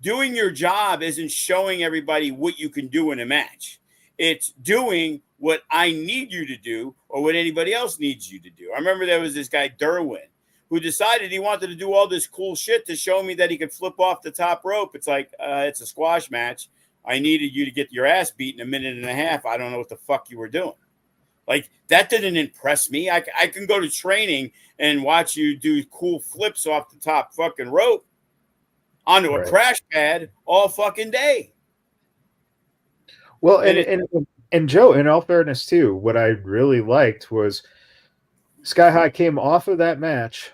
Doing your job isn't showing everybody what you can do in a match. It's doing what I need you to do or what anybody else needs you to do. I remember there was this guy, Derwin, who decided he wanted to do all this cool shit to show me that he could flip off the top rope. It's like, it's a squash match. I needed you to get your ass beat in a minute and a half. I don't know what the fuck you were doing. Like, that didn't impress me. I can go to training and watch you do cool flips off the top fucking rope onto a crash pad all fucking day. Well, and Joe, in all fairness too, what I really liked was Sky High came off of that match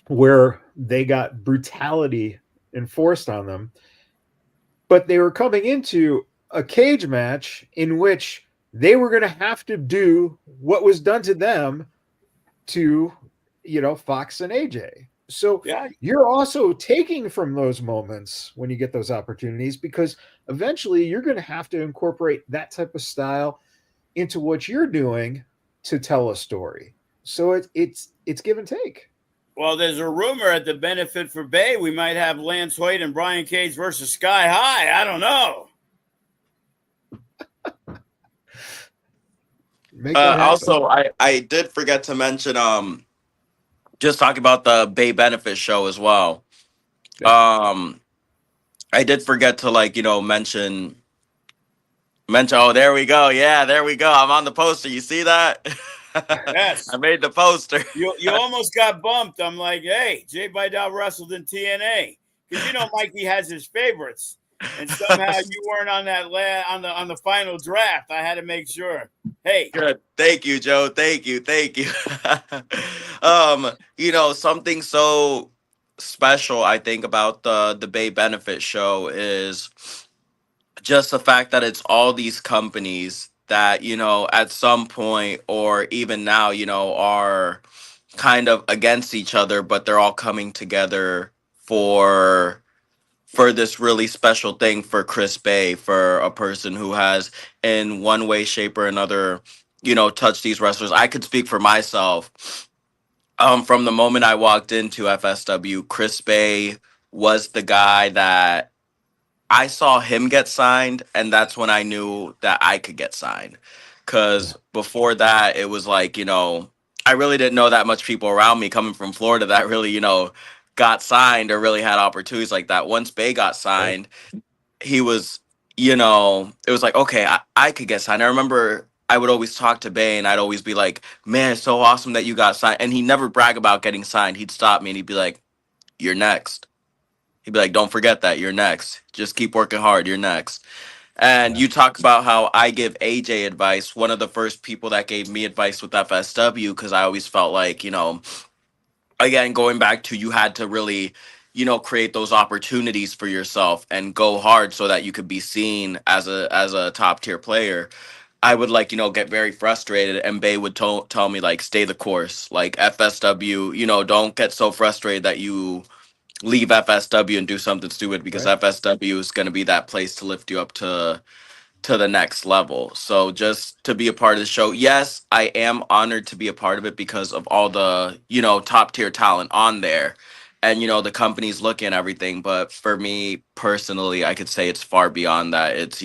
where they got brutality enforced on them, but they were coming into a cage match in which they were going to have to do what was done to them to, Fox and AJ. So you're also taking from those moments when you get those opportunities, because eventually you're going to have to incorporate that type of style into what you're doing to tell a story. So it's give and take. Well, there's a rumor at the Beynefit for Bay we might have Lance Hoyt and Brian Cage versus Sky High. I don't know. Also, I did forget to mention, just talking about the Bay Benefit show as well. Um, I did forget to mention. Oh, there we go. Yeah, there we go. I'm on the poster. You see that? I Yes. made the poster. You almost got bumped. I'm like, hey, Jay Vidal wrestled in TNA because Mikey has his favorites, and somehow you weren't on that on the final draft. I had to make sure. Hey, Good. Thank you, Joe. Thank you. Thank you. Something so special I think about the Bay Benefit show is just the fact that it's all these companies that, at some point or even now, are kind of against each other, but they're all coming together for this really special thing for Chris Bay, for a person who has, in one way, shape, or another, touched these wrestlers. I could speak for myself. From the moment I walked into FSW, Chris Bay was the guy that I saw him get signed, and that's when I knew that I could get signed. Yeah. Because before that, it was like, I really didn't know that much people around me coming from Florida that really, got signed or really had opportunities like that. Once Bay got Right. signed, he was, it was like, okay, I could get signed. I remember I would always talk to Bay and I'd always be like, man, it's so awesome that you got signed. And he never brag about getting signed. He'd stop me and he'd be like, you're next. He'd be like, don't forget that you're next. Just keep working hard. You're next. And Yeah. you talk about how I give AJ advice. One of the first people that gave me advice with FSW, because I always felt like, again, going back to you had to really, create those opportunities for yourself and go hard so that you could be seen as a top tier player. I would get very frustrated, and Bay would tell me like, stay the course. Like FSW, don't get so frustrated that you leave FSW and do something stupid, because Right. FSW is going to be that place to lift you up to the next level. So just to be a part of the show, yes, I am honored to be a part of it because of all the, top tier talent on there, and the companies look and everything. But for me personally, I could say it's far beyond that. It's,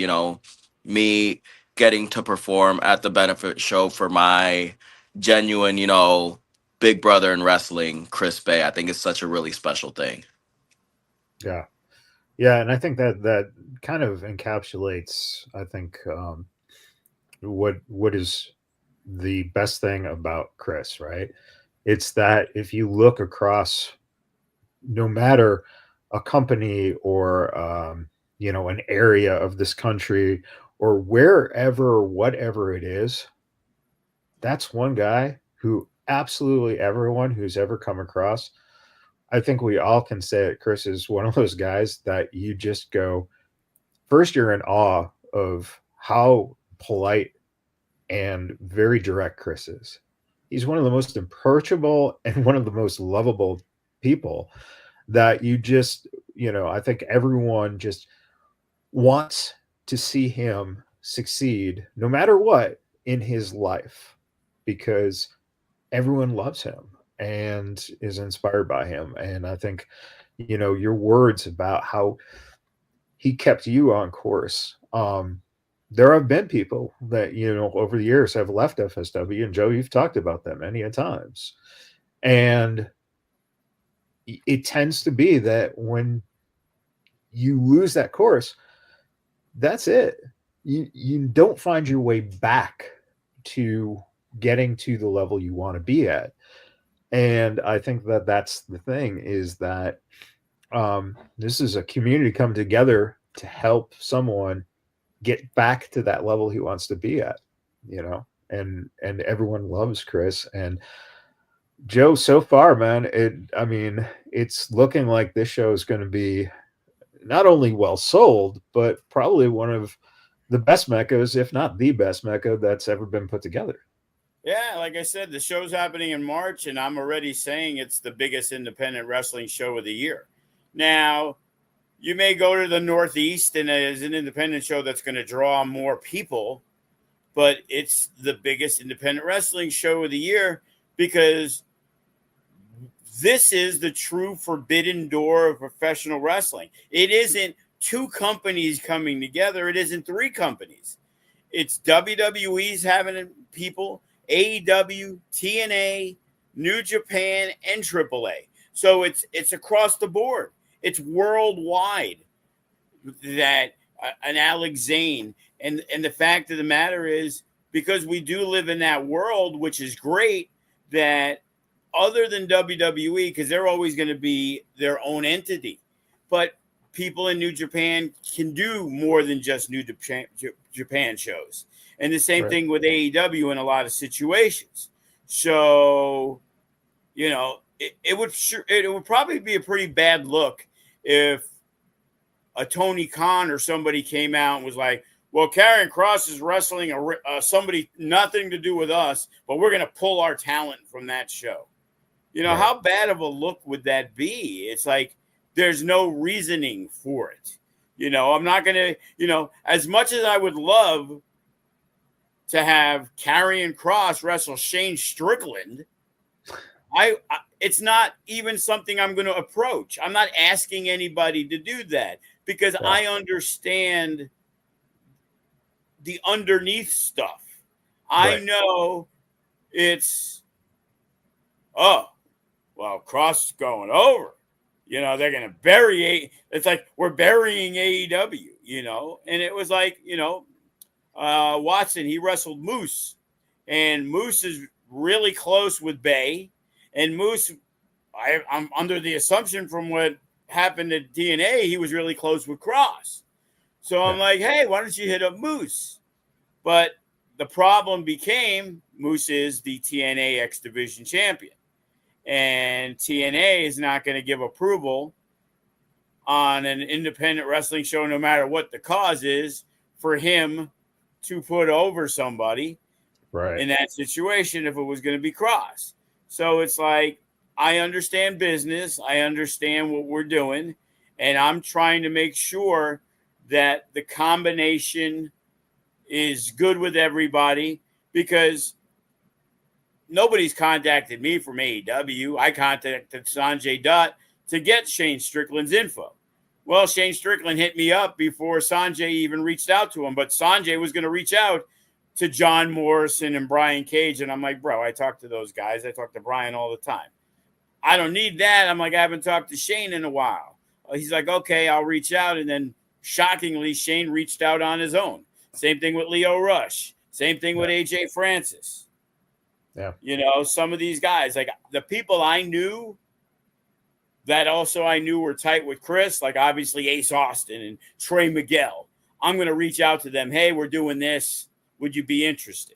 me getting to perform at the benefit show for my genuine, big brother in wrestling, Chris Bay. I think it's such a really special thing. Yeah. Yeah, and I think that kind of encapsulates, I think, what is the best thing about Chris, right? It's that if you look across, no matter a company or an area of this country or wherever, whatever it is, that's one guy who absolutely everyone who's ever come across. I think we all can say that Chris is one of those guys that you just go, first, you're in awe of how polite and very direct Chris is. He's one of the most approachable and one of the most lovable people that you just, I think everyone just wants to see him succeed no matter what in his life because everyone loves him and is inspired by him. And I think, your words about how he kept you on course. There have been people that over the years have left FSW, and Joe, you've talked about them many a times, and it tends to be that when you lose that course, that's it. You don't find your way back to getting to the level you want to be at, and I think that that's the thing is that this is a community come together to help someone get back to that level he wants to be at, and everyone loves Chris and Joe so far, man. It's looking like this show is going to be not only well sold, but probably one of the best meccas, if not the best mecca that's ever been put together. yeah, like I said, the show's happening in March, and I'm already saying it's the biggest independent wrestling show of the year. Now, you may go to the Northeast and there's an independent show that's going to draw more people, but it's the biggest independent wrestling show of the year because this is the true forbidden door of professional wrestling. It isn't two companies coming together. It isn't three companies. It's WWE's having people, AEW, TNA, New Japan, and AAA. So it's across the board. It's worldwide that an Alex Zane. And the fact of the matter is, because we do live in that world, which is great, that other than WWE, because they're always going to be their own entity, but people in New Japan can do more than just New Japan shows. And the same thing with AEW in a lot of situations. So, you know, it would probably be a pretty bad look if a Tony Khan or somebody came out and was like, well, Karrion Kross is wrestling somebody nothing to do with us, but we're going to pull our talent from that show. You know, how bad of a look would that be? It's like there's no reasoning for it. You know, I'm not going to, you know, as much as I would love to have Karrion Kross wrestle Shane Strickland, it's not even something I'm going to approach. I'm not asking anybody to do that because I understand the underneath stuff. I know it's, well, Kross is going over. You know, they're going to bury it's like we're burying AEW, you know. And it was like, you know, Watson, he wrestled Moose. And Moose is really close with Bay. And Moose, I'm under the assumption from what happened at TNA, he was really close with Kross. So I'm like, hey, why don't you hit up Moose? But the problem became Moose is the TNA X Division champion. And TNA is not going to give approval on an independent wrestling show, no matter what the cause is, for him to put over somebody in that situation if it was going to be Kross. So it's like, I understand business. I understand what we're doing. And I'm trying to make sure that the combination is good with everybody, because nobody's contacted me from AEW. I contacted Sanjay Dutt to get Shane Strickland's info. Well, Shane Strickland hit me up before Sanjay even reached out to him, but Sanjay was going to reach out to John Morrison and Brian Cage. And I'm like, bro, I talk to those guys. I talk to Brian all the time. I don't need that. I'm like, I haven't talked to Shane in a while. He's like, okay, I'll reach out. And then shockingly, Shane reached out on his own. Same thing with Leo Rush. Same thing with AJ Francis. Yeah. You know, some of these guys, like the people I knew that also I knew were tight with Chris, like obviously Ace Austin and Trey Miguel. I'm going to reach out to them. Hey, we're doing this. Would you be interested?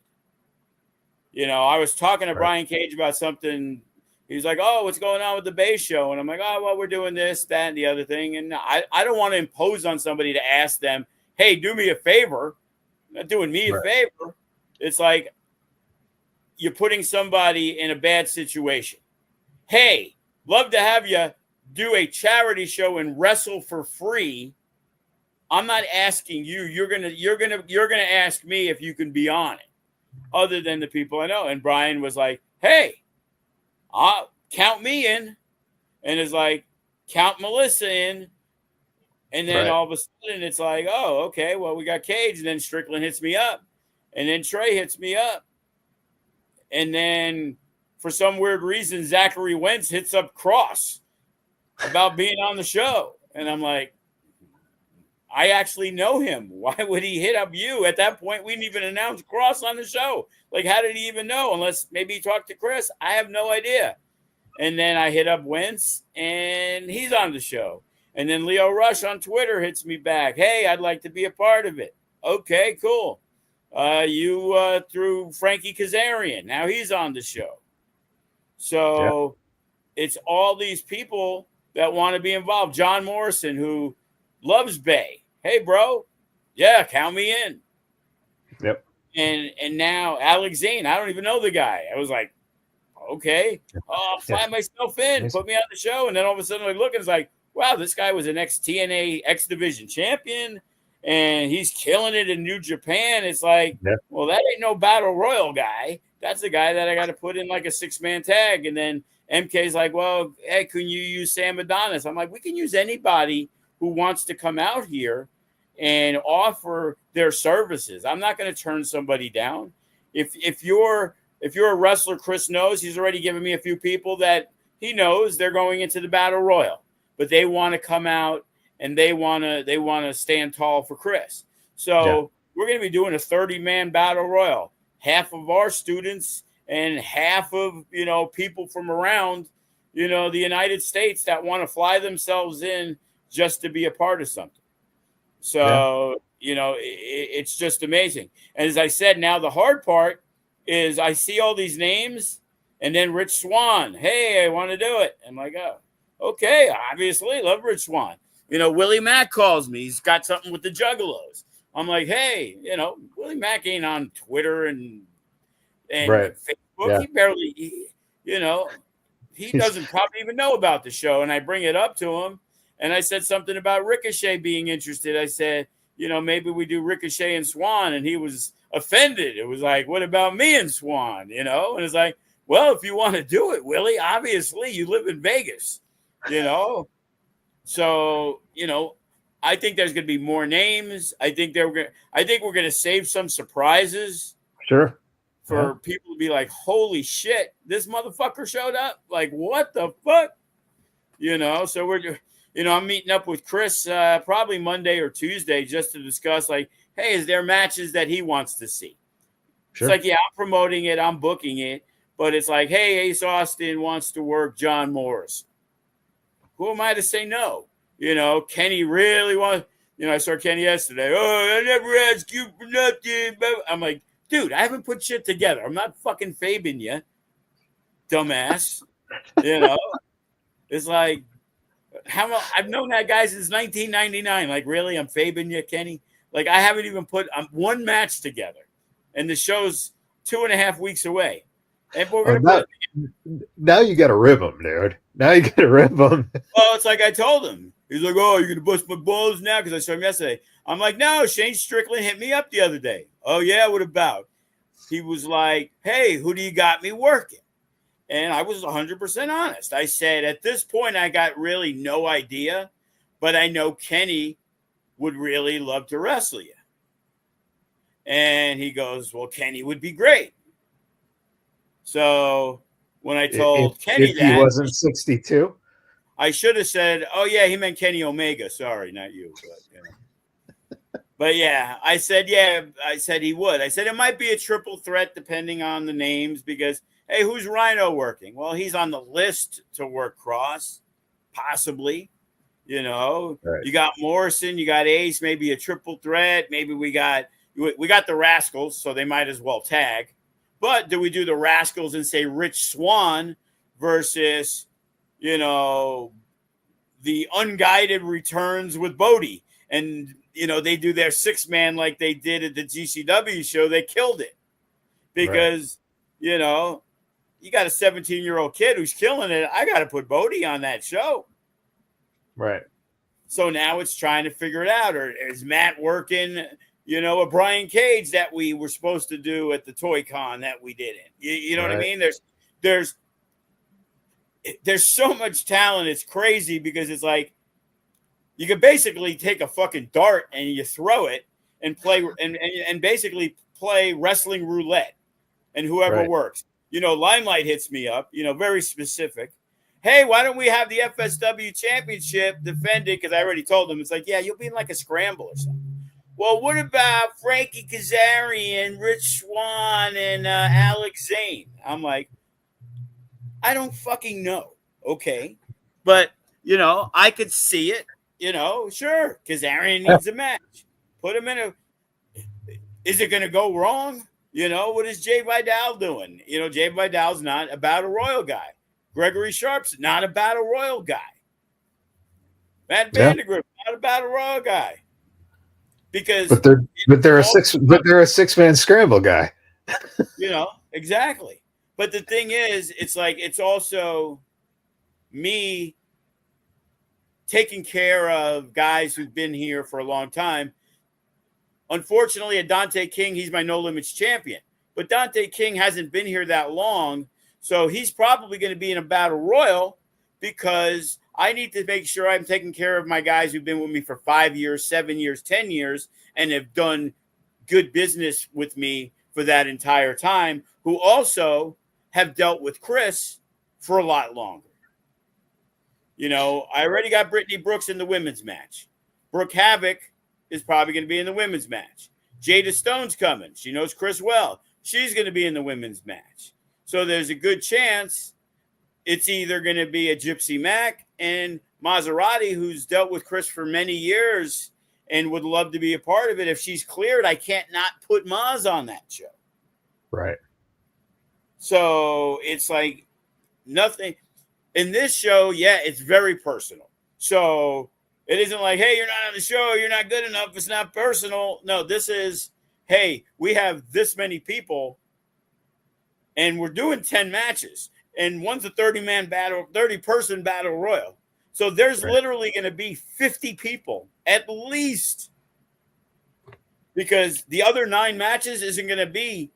You know, I was talking to Brian Cage about something. He was like, oh, what's going on with the Bay show? And I'm like, oh, well, we're doing this, that, and the other thing. And I don't want to impose on somebody to ask them, hey, do me a favor. Not doing me a favor. It's like you're putting somebody in a bad situation. Hey, love to have you do a charity show and wrestle for free. I'm not asking you. You're gonna ask me if you can be on it, other than the people I know. And Brian was like, hey, count me in. And it's like, count Melissa in. And then all of a sudden it's like, oh, okay, well, we got Cage. And then Strickland hits me up. And then Trey hits me up. And then for some weird reason, Zachary Wentz hits up Kross about being on the show. And I'm like, I actually know him. Why would he hit up you? At that point, we didn't even announce Kross on the show. Like, how did he even know? Unless maybe he talked to Chris. I have no idea. And then I hit up Wentz, and he's on the show. And then Leo Rush on Twitter hits me back. Hey, I'd like to be a part of it. Okay, cool. You threw Frankie Kazarian. Now he's on the show. So it's all these people that want to be involved. John Morrison, who loves Bay. Hey, bro. Yeah, count me in. Yep. And now Alex Zane. I don't even know the guy. I was like, okay. I'll fly myself in. Put me on the show. And then all of a sudden I look and it's like, wow, this guy was an ex-TNA X Division champion. And he's killing it in New Japan. It's like, well, that ain't no battle royal guy. That's the guy that I got to put in like a 6-man tag. And then MK's like, well, hey, can you use Sam Adonis? I'm like, we can use anybody who wants to come out here and offer their services. I'm not going to turn somebody down. If you're a wrestler, Chris knows, he's already given me a few people that he knows they're going into the battle royal. but they want to come out and they want to stand tall for Chris. So we're going to be doing a 30-man battle royal. Half of our students and half of, people from around, the United States that want to fly themselves in just to be a part of something. So, it's just amazing. And as I said, now the hard part is I see all these names and then Rich Swann. Hey, I want to do it. I'm like, oh, okay, obviously love Rich Swann. Willie Mack calls me. He's got something with the Juggalos. I'm like, hey, Willie Mack ain't on Twitter and Right. Facebook. Yeah. He barely, he doesn't probably even know about the show. And I bring it up to him. And I said something about Ricochet being interested. I said, maybe we do Ricochet and Swan. And he was offended. It was like, what about me and Swan? And it's like, well, if you want to do it, Willie, obviously you live in Vegas, So, I think there's going to be more names. I think we're going to save some surprises. Sure. For people to be like, holy shit, this motherfucker showed up. Like, what the fuck? So we're, I'm meeting up with Chris probably Monday or Tuesday just to discuss, like, hey, is there matches that he wants to see? Sure. It's like, yeah, I'm promoting it, I'm booking it, but it's like, hey, Ace Austin wants to work John Morris. Who am I to say no? Kenny really wants, I saw Kenny yesterday. Oh, I never asked you for nothing. I'm like, dude, I haven't put shit together. I'm not fucking Fabing you, dumbass. It's like, I've known that guy since 1999. Like, really? I'm Fabing you, Kenny? Like, I haven't even put one match together. And the show's 2.5 weeks away. And we're gonna now you got to rib him, dude. Now you got to rib him. Well, it's like I told him. He's like, oh, you're going to bust my balls now? Because I saw him yesterday. I'm like, no, Shane Strickland hit me up the other day. Oh, yeah, what about? He was like, hey, who do you got me working? And I was 100% honest. I said, at this point, I got really no idea, but I know Kenny would really love to wrestle you. And he goes, well, Kenny would be great. So when I told Kenny that. He wasn't 62? I should have said, oh, yeah, he meant Kenny Omega. Sorry, not you. But yeah, I said he would. I said it might be a triple threat depending on the names because, hey, who's Rhino working? Well, he's on the list to work Cross, possibly. Right. You got Morrison, you got Ace, maybe a triple threat. Maybe we got the Rascals, so they might as well tag. But do we do the Rascals and say Rich Swann versus, the Unguided Returns with Bodie? And, they do their 6-man like they did at the GCW show. They killed it because, you got a 17-year-old kid who's killing it. I got to put Bodie on that show. Right. So now it's trying to figure it out. Or is Matt working, a Brian Cage that we were supposed to do at the Toy Con that we didn't? You know what I mean? There's so much talent. It's crazy because it's like, you could basically take a fucking dart and you throw it and play and basically play wrestling roulette and whoever works. Limelight hits me up, very specific. Hey, why don't we have the FSW championship defended? Because I already told them. It's like, yeah, you'll be in like a scramble or something. Well, what about Frankie Kazarian, Rich Swann, and Alex Zane? I'm like, I don't fucking know. Okay. But, I could see it. Sure, Kazarian needs a match. Put him in a. Is it going to go wrong? What is Jai Vidal doing? Jai Vidal's not a battle royal guy. Gregory Sharp's not a battle royal guy. Matt Vandergrift not a battle royal guy. Because but they're a 6-man scramble guy. Exactly. But the thing is, it's like it's also me taking care of guys who've been here for a long time. Unfortunately, at Dante King, he's my No Limits champion. But Dante King hasn't been here that long, so he's probably going to be in a battle royal because I need to make sure I'm taking care of my guys who've been with me for 5 years, 7 years, 10 years, and have done good business with me for that entire time, who also have dealt with Chris for a lot longer. I already got Brittany Brooks in the women's match. Brooke Havoc is probably going to be in the women's match. Jada Stone's coming. She knows Chris well. She's going to be in the women's match. So there's a good chance it's either going to be a Gypsy Mac and Maserati, who's dealt with Chris for many years and would love to be a part of it. If she's cleared, I can't not put Maz on that show. Right. So it's like nothing. In this show, yeah, it's very personal. So it isn't like, hey, you're not on the show, you're not good enough, it's not personal. No, this is, hey, we have this many people and we're doing 10 matches. And one's a 30-person battle royal. So there's literally going to be 50 people at least, because the other 9 matches isn't going to be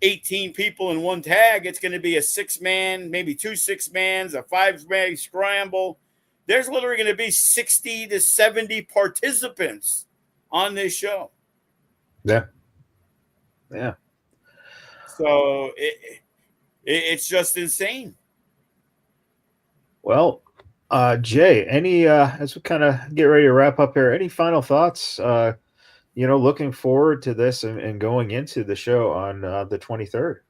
18 people in one tag. It's going to be a 6-man, maybe 2 6-mans, a 5-man scramble. There's literally going to be 60 to 70 participants on this show. Yeah. So it's just insane. Well, Jay, any as we kind of get ready to wrap up here, any final thoughts? Looking forward to this and going into the show on the 23rd.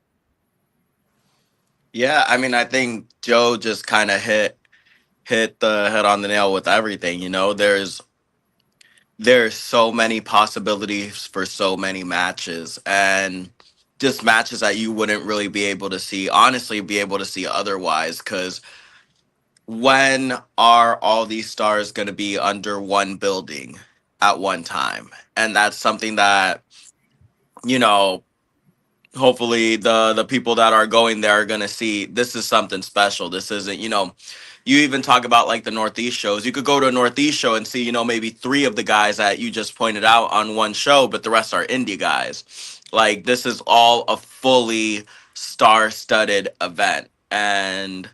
Yeah, I mean, I think Joe just kind of hit the head on the nail with everything. There's so many possibilities for so many matches, and just matches that you wouldn't really be able to see otherwise, because when are all these stars going to be under one building at one time? And that's something that, hopefully the people that are going there are going to see. This is something special. This isn't, you even talk about like the Northeast shows. You could go to a Northeast show and see, maybe 3 of the guys that you just pointed out on one show, but the rest are indie guys. Like, this is all a fully star-studded event. And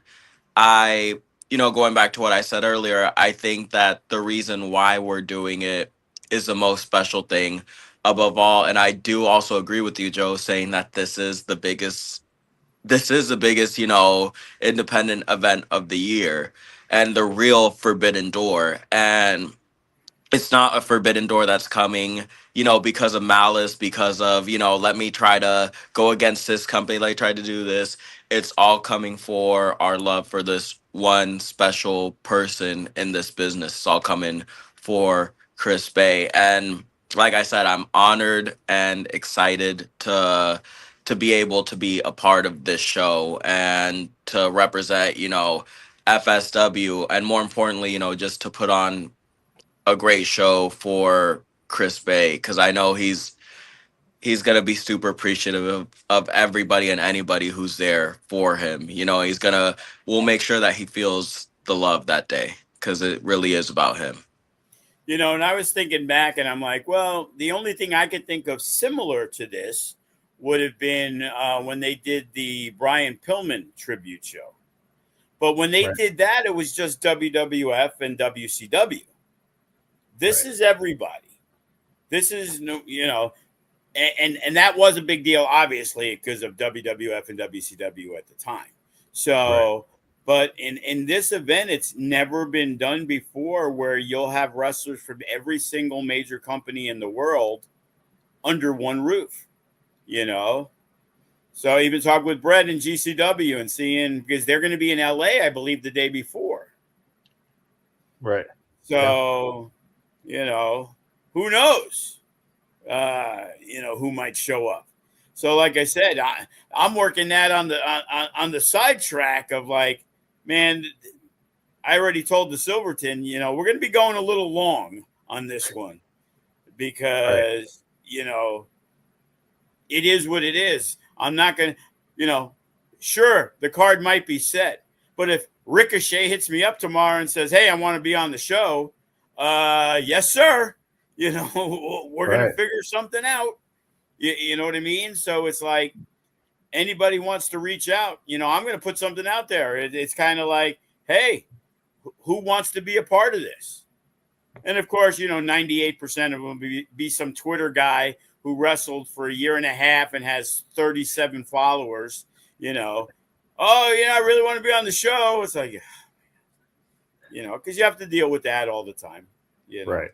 going back to what I said earlier, I think that the reason why we're doing it is the most special thing above all. And I do also agree with you, Joe, saying that this is the biggest, independent event of the year and the real forbidden door. And it's not a forbidden door that's coming, because of malice, because of, let me try to go against this company, like try to do this. It's all coming for our love for this one special person in this business. It's all coming for Chris Bay. And like I said, I'm honored and excited to be able to be a part of this show and to represent, FSW, and more importantly, just to put on a great show for Chris Bay, because I know he's gonna be super appreciative of everybody and anybody who's there for him. We'll make sure that he feels the love that day, because it really is about him. And I was thinking back and I'm like, well, the only thing I could think of similar to this would have been when they did the Brian Pillman tribute show. But when they did that, it was just WWF and WCW. This is everybody. This is, and that was a big deal, obviously, because of WWF and WCW at the time. So, but in this event, it's never been done before, where you'll have wrestlers from every single major company in the world under one roof, So even talk with Brett and GCW and seeing, because they're going to be in LA, I believe, the day before. Right. So, who knows, who might show up. So like I said, I'm working that on the sidetrack of like, man, I already told the Silverton, we're going to be going a little long on this one because, it is what it is. I'm not going to, sure, the card might be set, but if Ricochet hits me up tomorrow and says, hey, I want to be on the show, yes, sir. We're going to figure something out. You know what I mean? So it's like, anybody wants to reach out, I'm going to put something out there. It's kind of like, hey, who wants to be a part of this? And of course, 98% of them be some Twitter guy who wrestled for a year and a half and has 37 followers, oh, I really want to be on the show. It's like, because you have to deal with that all the time. Right.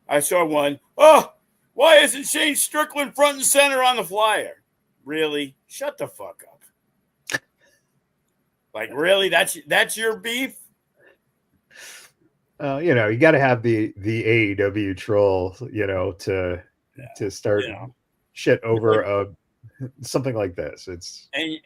I saw one. Oh, why isn't Shane Strickland front and center on the flyer? Really? Shut the fuck up. Like, really? That's your beef? You got to have the AEW troll, to start shit over something like this. It's and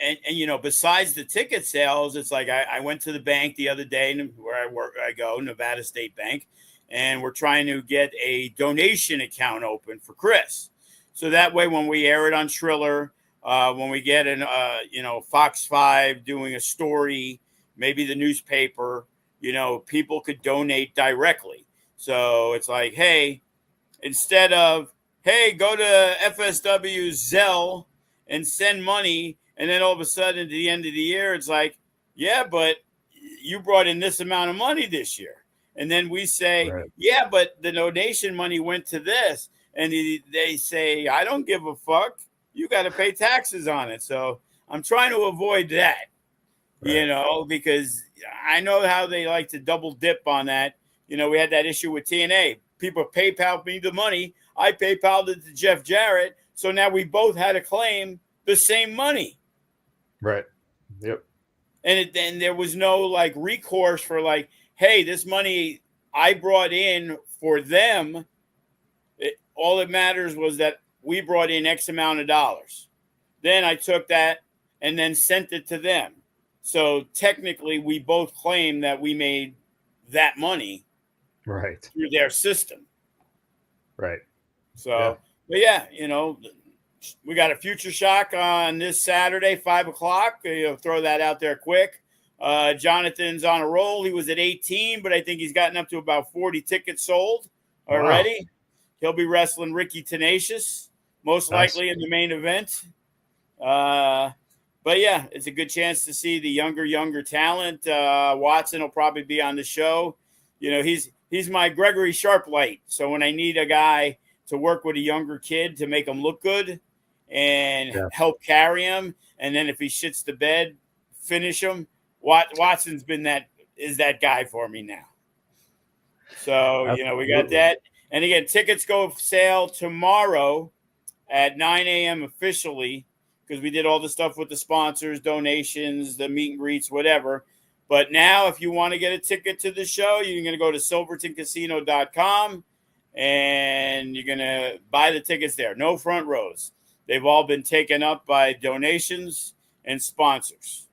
besides the ticket sales, it's like I went to the bank the other day where I go, Nevada State Bank, and we're trying to get a donation account open for Chris. So that way, when we air it on Triller, when we get an Fox 5 doing a story, maybe the newspaper, people could donate directly. So it's like, hey, instead of, hey, go to FSW Zelle and send money, and then all of a sudden at the end of the year, it's like, yeah, but you brought in this amount of money this year. And then we say, right. Yeah, but the donation money went to this. And they say, I don't give a fuck. You got to pay taxes on it. So I'm trying to avoid that, Right. because I know how they like to double dip on that. We had that issue with TNA. People PayPal me the money. I PayPal'd it to Jeff Jarrett. So now we both had to claim the same money. Right. Yep. And there was no like recourse for like, hey, this money I brought in for them. All that matters was that we brought in X amount of dollars. Then I took that and then sent it to them. So technically, we both claim that we made that money Right. through their system. Right. So, But yeah, we got a Future Shock on this Saturday, 5:00. Throw that out there quick. Jonathan's on a roll. He was at 18, but I think he's gotten up to about 40 tickets sold already. Wow. He'll be wrestling Ricky Tenacious, most likely in the main event. But yeah, it's a good chance to see the younger talent. Watson will probably be on the show. He's my Gregory Sharp light. So when I need a guy to work with a younger kid to make him look good and help carry him, and then if he shits the bed, finish him. Watson's is that guy for me now. So, we got that. And again, tickets go sale tomorrow at 9 a.m. officially, because we did all the stuff with the sponsors, donations, the meet and greets, whatever. But now, if you want to get a ticket to the show, you're going to go to silvertoncasino.com and you're going to buy the tickets there. No front rows. They've all been taken up by donations and sponsors.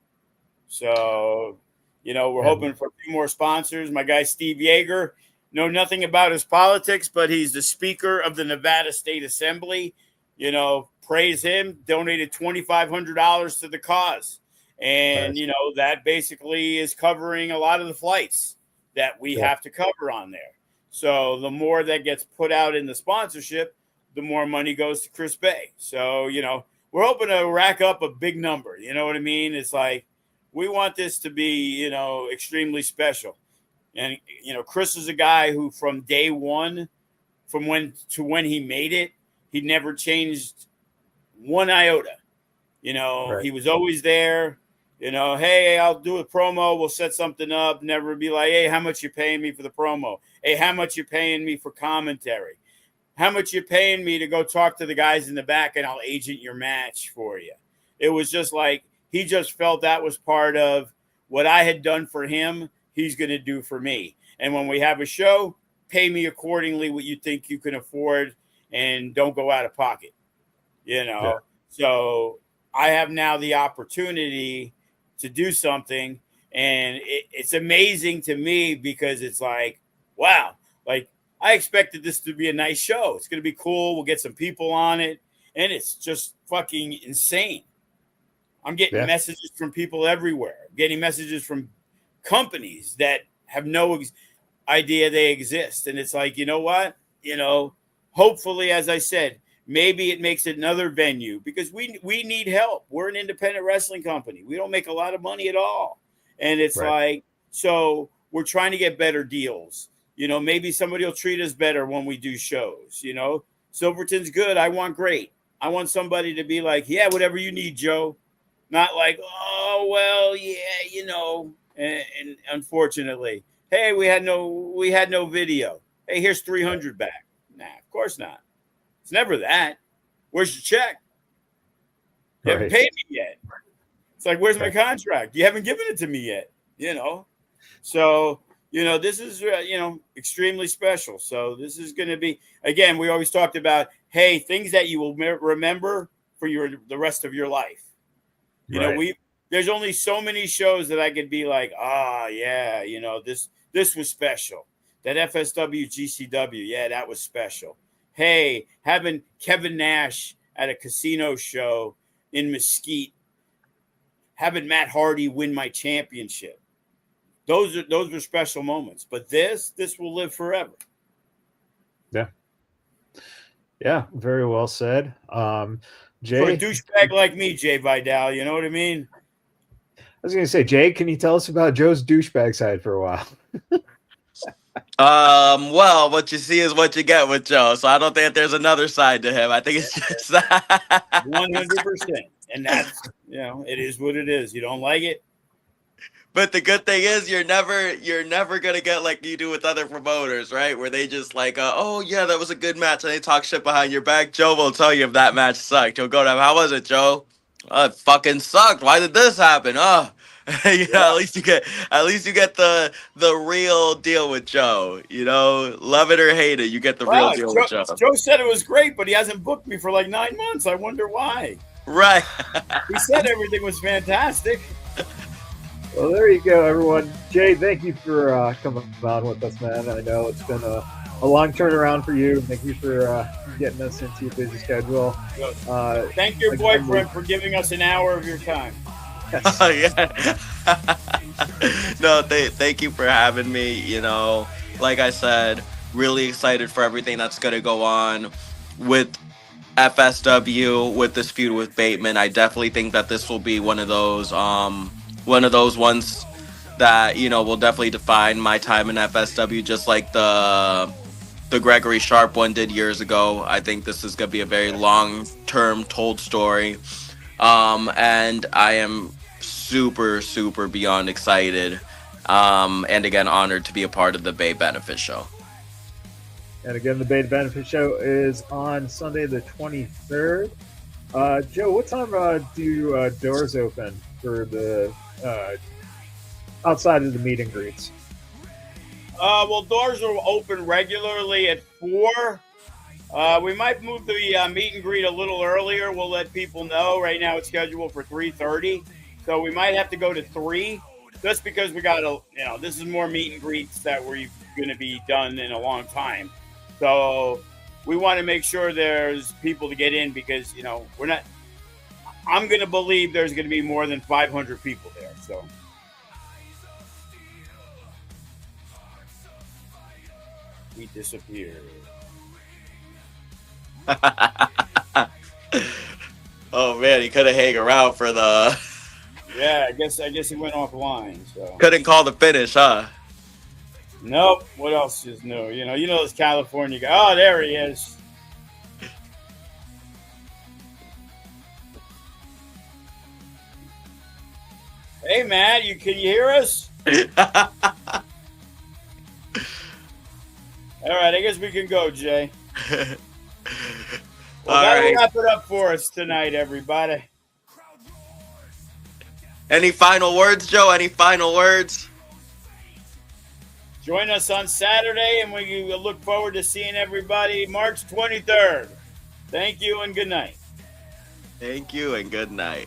So, we're hoping for a few more sponsors. My guy, Steve Yeager, know nothing about his politics, but he's the Speaker of the Nevada State Assembly. Praise him, donated $2,500 to the cause. And, that basically is covering a lot of the flights that we have to cover on there. So the more that gets put out in the sponsorship, the more money goes to Chris Bay. So, we're hoping to rack up a big number. You know what I mean? It's like, we want this to be, extremely special. And, Chris is a guy who from day one, from when he made it, he never changed one iota. He was always there. Hey, I'll do a promo. We'll set something up. Never be like, hey, how much you paying me for the promo? Hey, how much you paying me for commentary? How much you paying me to go talk to the guys in the back and I'll agent your match for you? It was just like, he just felt that was part of what I had done for him. He's going to do for me. And when we have a show, pay me accordingly what you think you can afford and don't go out of pocket. So I have now the opportunity to do something, and it's amazing to me because it's like, wow, like I expected this to be a nice show. It's going to be cool. We'll get some people on it, and it's just fucking insane. I'm getting messages from people everywhere. I'm getting messages from companies that have no idea they exist. And it's like, you know what? Hopefully, as I said, maybe it makes it another venue because we need help. We're an independent wrestling company. We don't make a lot of money at all. And it's like, so we're trying to get better deals. Maybe somebody will treat us better when we do shows. Silverton's good. I want great. I want somebody to be like, yeah, whatever you need, Joe. Not like, oh, well, yeah, and unfortunately, hey, we had no video. Hey, here's 300 back. Nah, of course not. It's never that. Where's your check? You haven't paid me yet. It's like, where's my contract? You haven't given it to me yet. So this is extremely special. So this is going to be, again, we always talked about, hey, things that you will remember for the rest of your life. There's only so many shows that I could be like, this was special. That FSW GCW, yeah, that was special. Hey, having Kevin Nash at a casino show in Mesquite, having Matt Hardy win my championship. Those were special moments. But this will live forever. Yeah. Yeah, very well said. Jay, for a douchebag like me, Jai Vidal, you know what I mean? I was going to say, Jay, can you tell us about Joe's douchebag side for a while? Well, what you see is what you get with Joe. So I don't think there's another side to him. I think it's just 100%. And that's, it is what it is. You don't like it. But the good thing is you're never gonna get like you do with other promoters, right? Where they just like, oh yeah, that was a good match, and they talk shit behind your back. Joe will tell you if that match sucked. He'll go to him, how was it, Joe? It fucking sucked. Why did this happen? At least you get the real deal with Joe. Love it or hate it, you get the real deal with Joe. Joe said it was great, but he hasn't booked me for like 9 months. I wonder why. Right. He said everything was fantastic. Well, there you go, everyone. Jay, thank you for coming on with us, man. I know it's been a long turnaround for you. Thank you for getting us into your busy schedule. Thank your boyfriend for giving us an hour of your time. Yes. Oh, yeah. No, thank you for having me. Like I said, really excited for everything that's going to go on with FSW, with this feud with Bateman. I definitely think that this will be one of those ones that will definitely define my time in FSW, just like the Gregory Sharp one did years ago. I think this is going to be a very long-term told story, and I am super, super beyond excited, and again honored to be a part of the Beynefit show. And again, the Beynefit show is on Sunday the 23rd. Joe, what time do doors open for the outside of the meet and greets? Well, doors are open regularly at 4. We might move the meet and greet a little earlier. We'll let people know. Right now it's scheduled for 3:30. So we might have to go to 3 just because we got this is more meet and greets that we're going to be done in a long time. So we want to make sure there's people to get in because, I'm going to believe there's going to be more than 500 people there. So. He disappeared. Oh man, he couldn't hang around for the. Yeah, I guess he went offline. So couldn't call the finish, huh? Nope. What else is new? You know this California guy. Oh, there he is. Hey, Matt, can you hear us? All right, I guess we can go, Jay. Well, that'll wrap it up for us tonight, everybody. Any final words, Joe? Any final words? Join us on Saturday, and we look forward to seeing everybody March 23rd. Thank you and good night. Thank you and good night.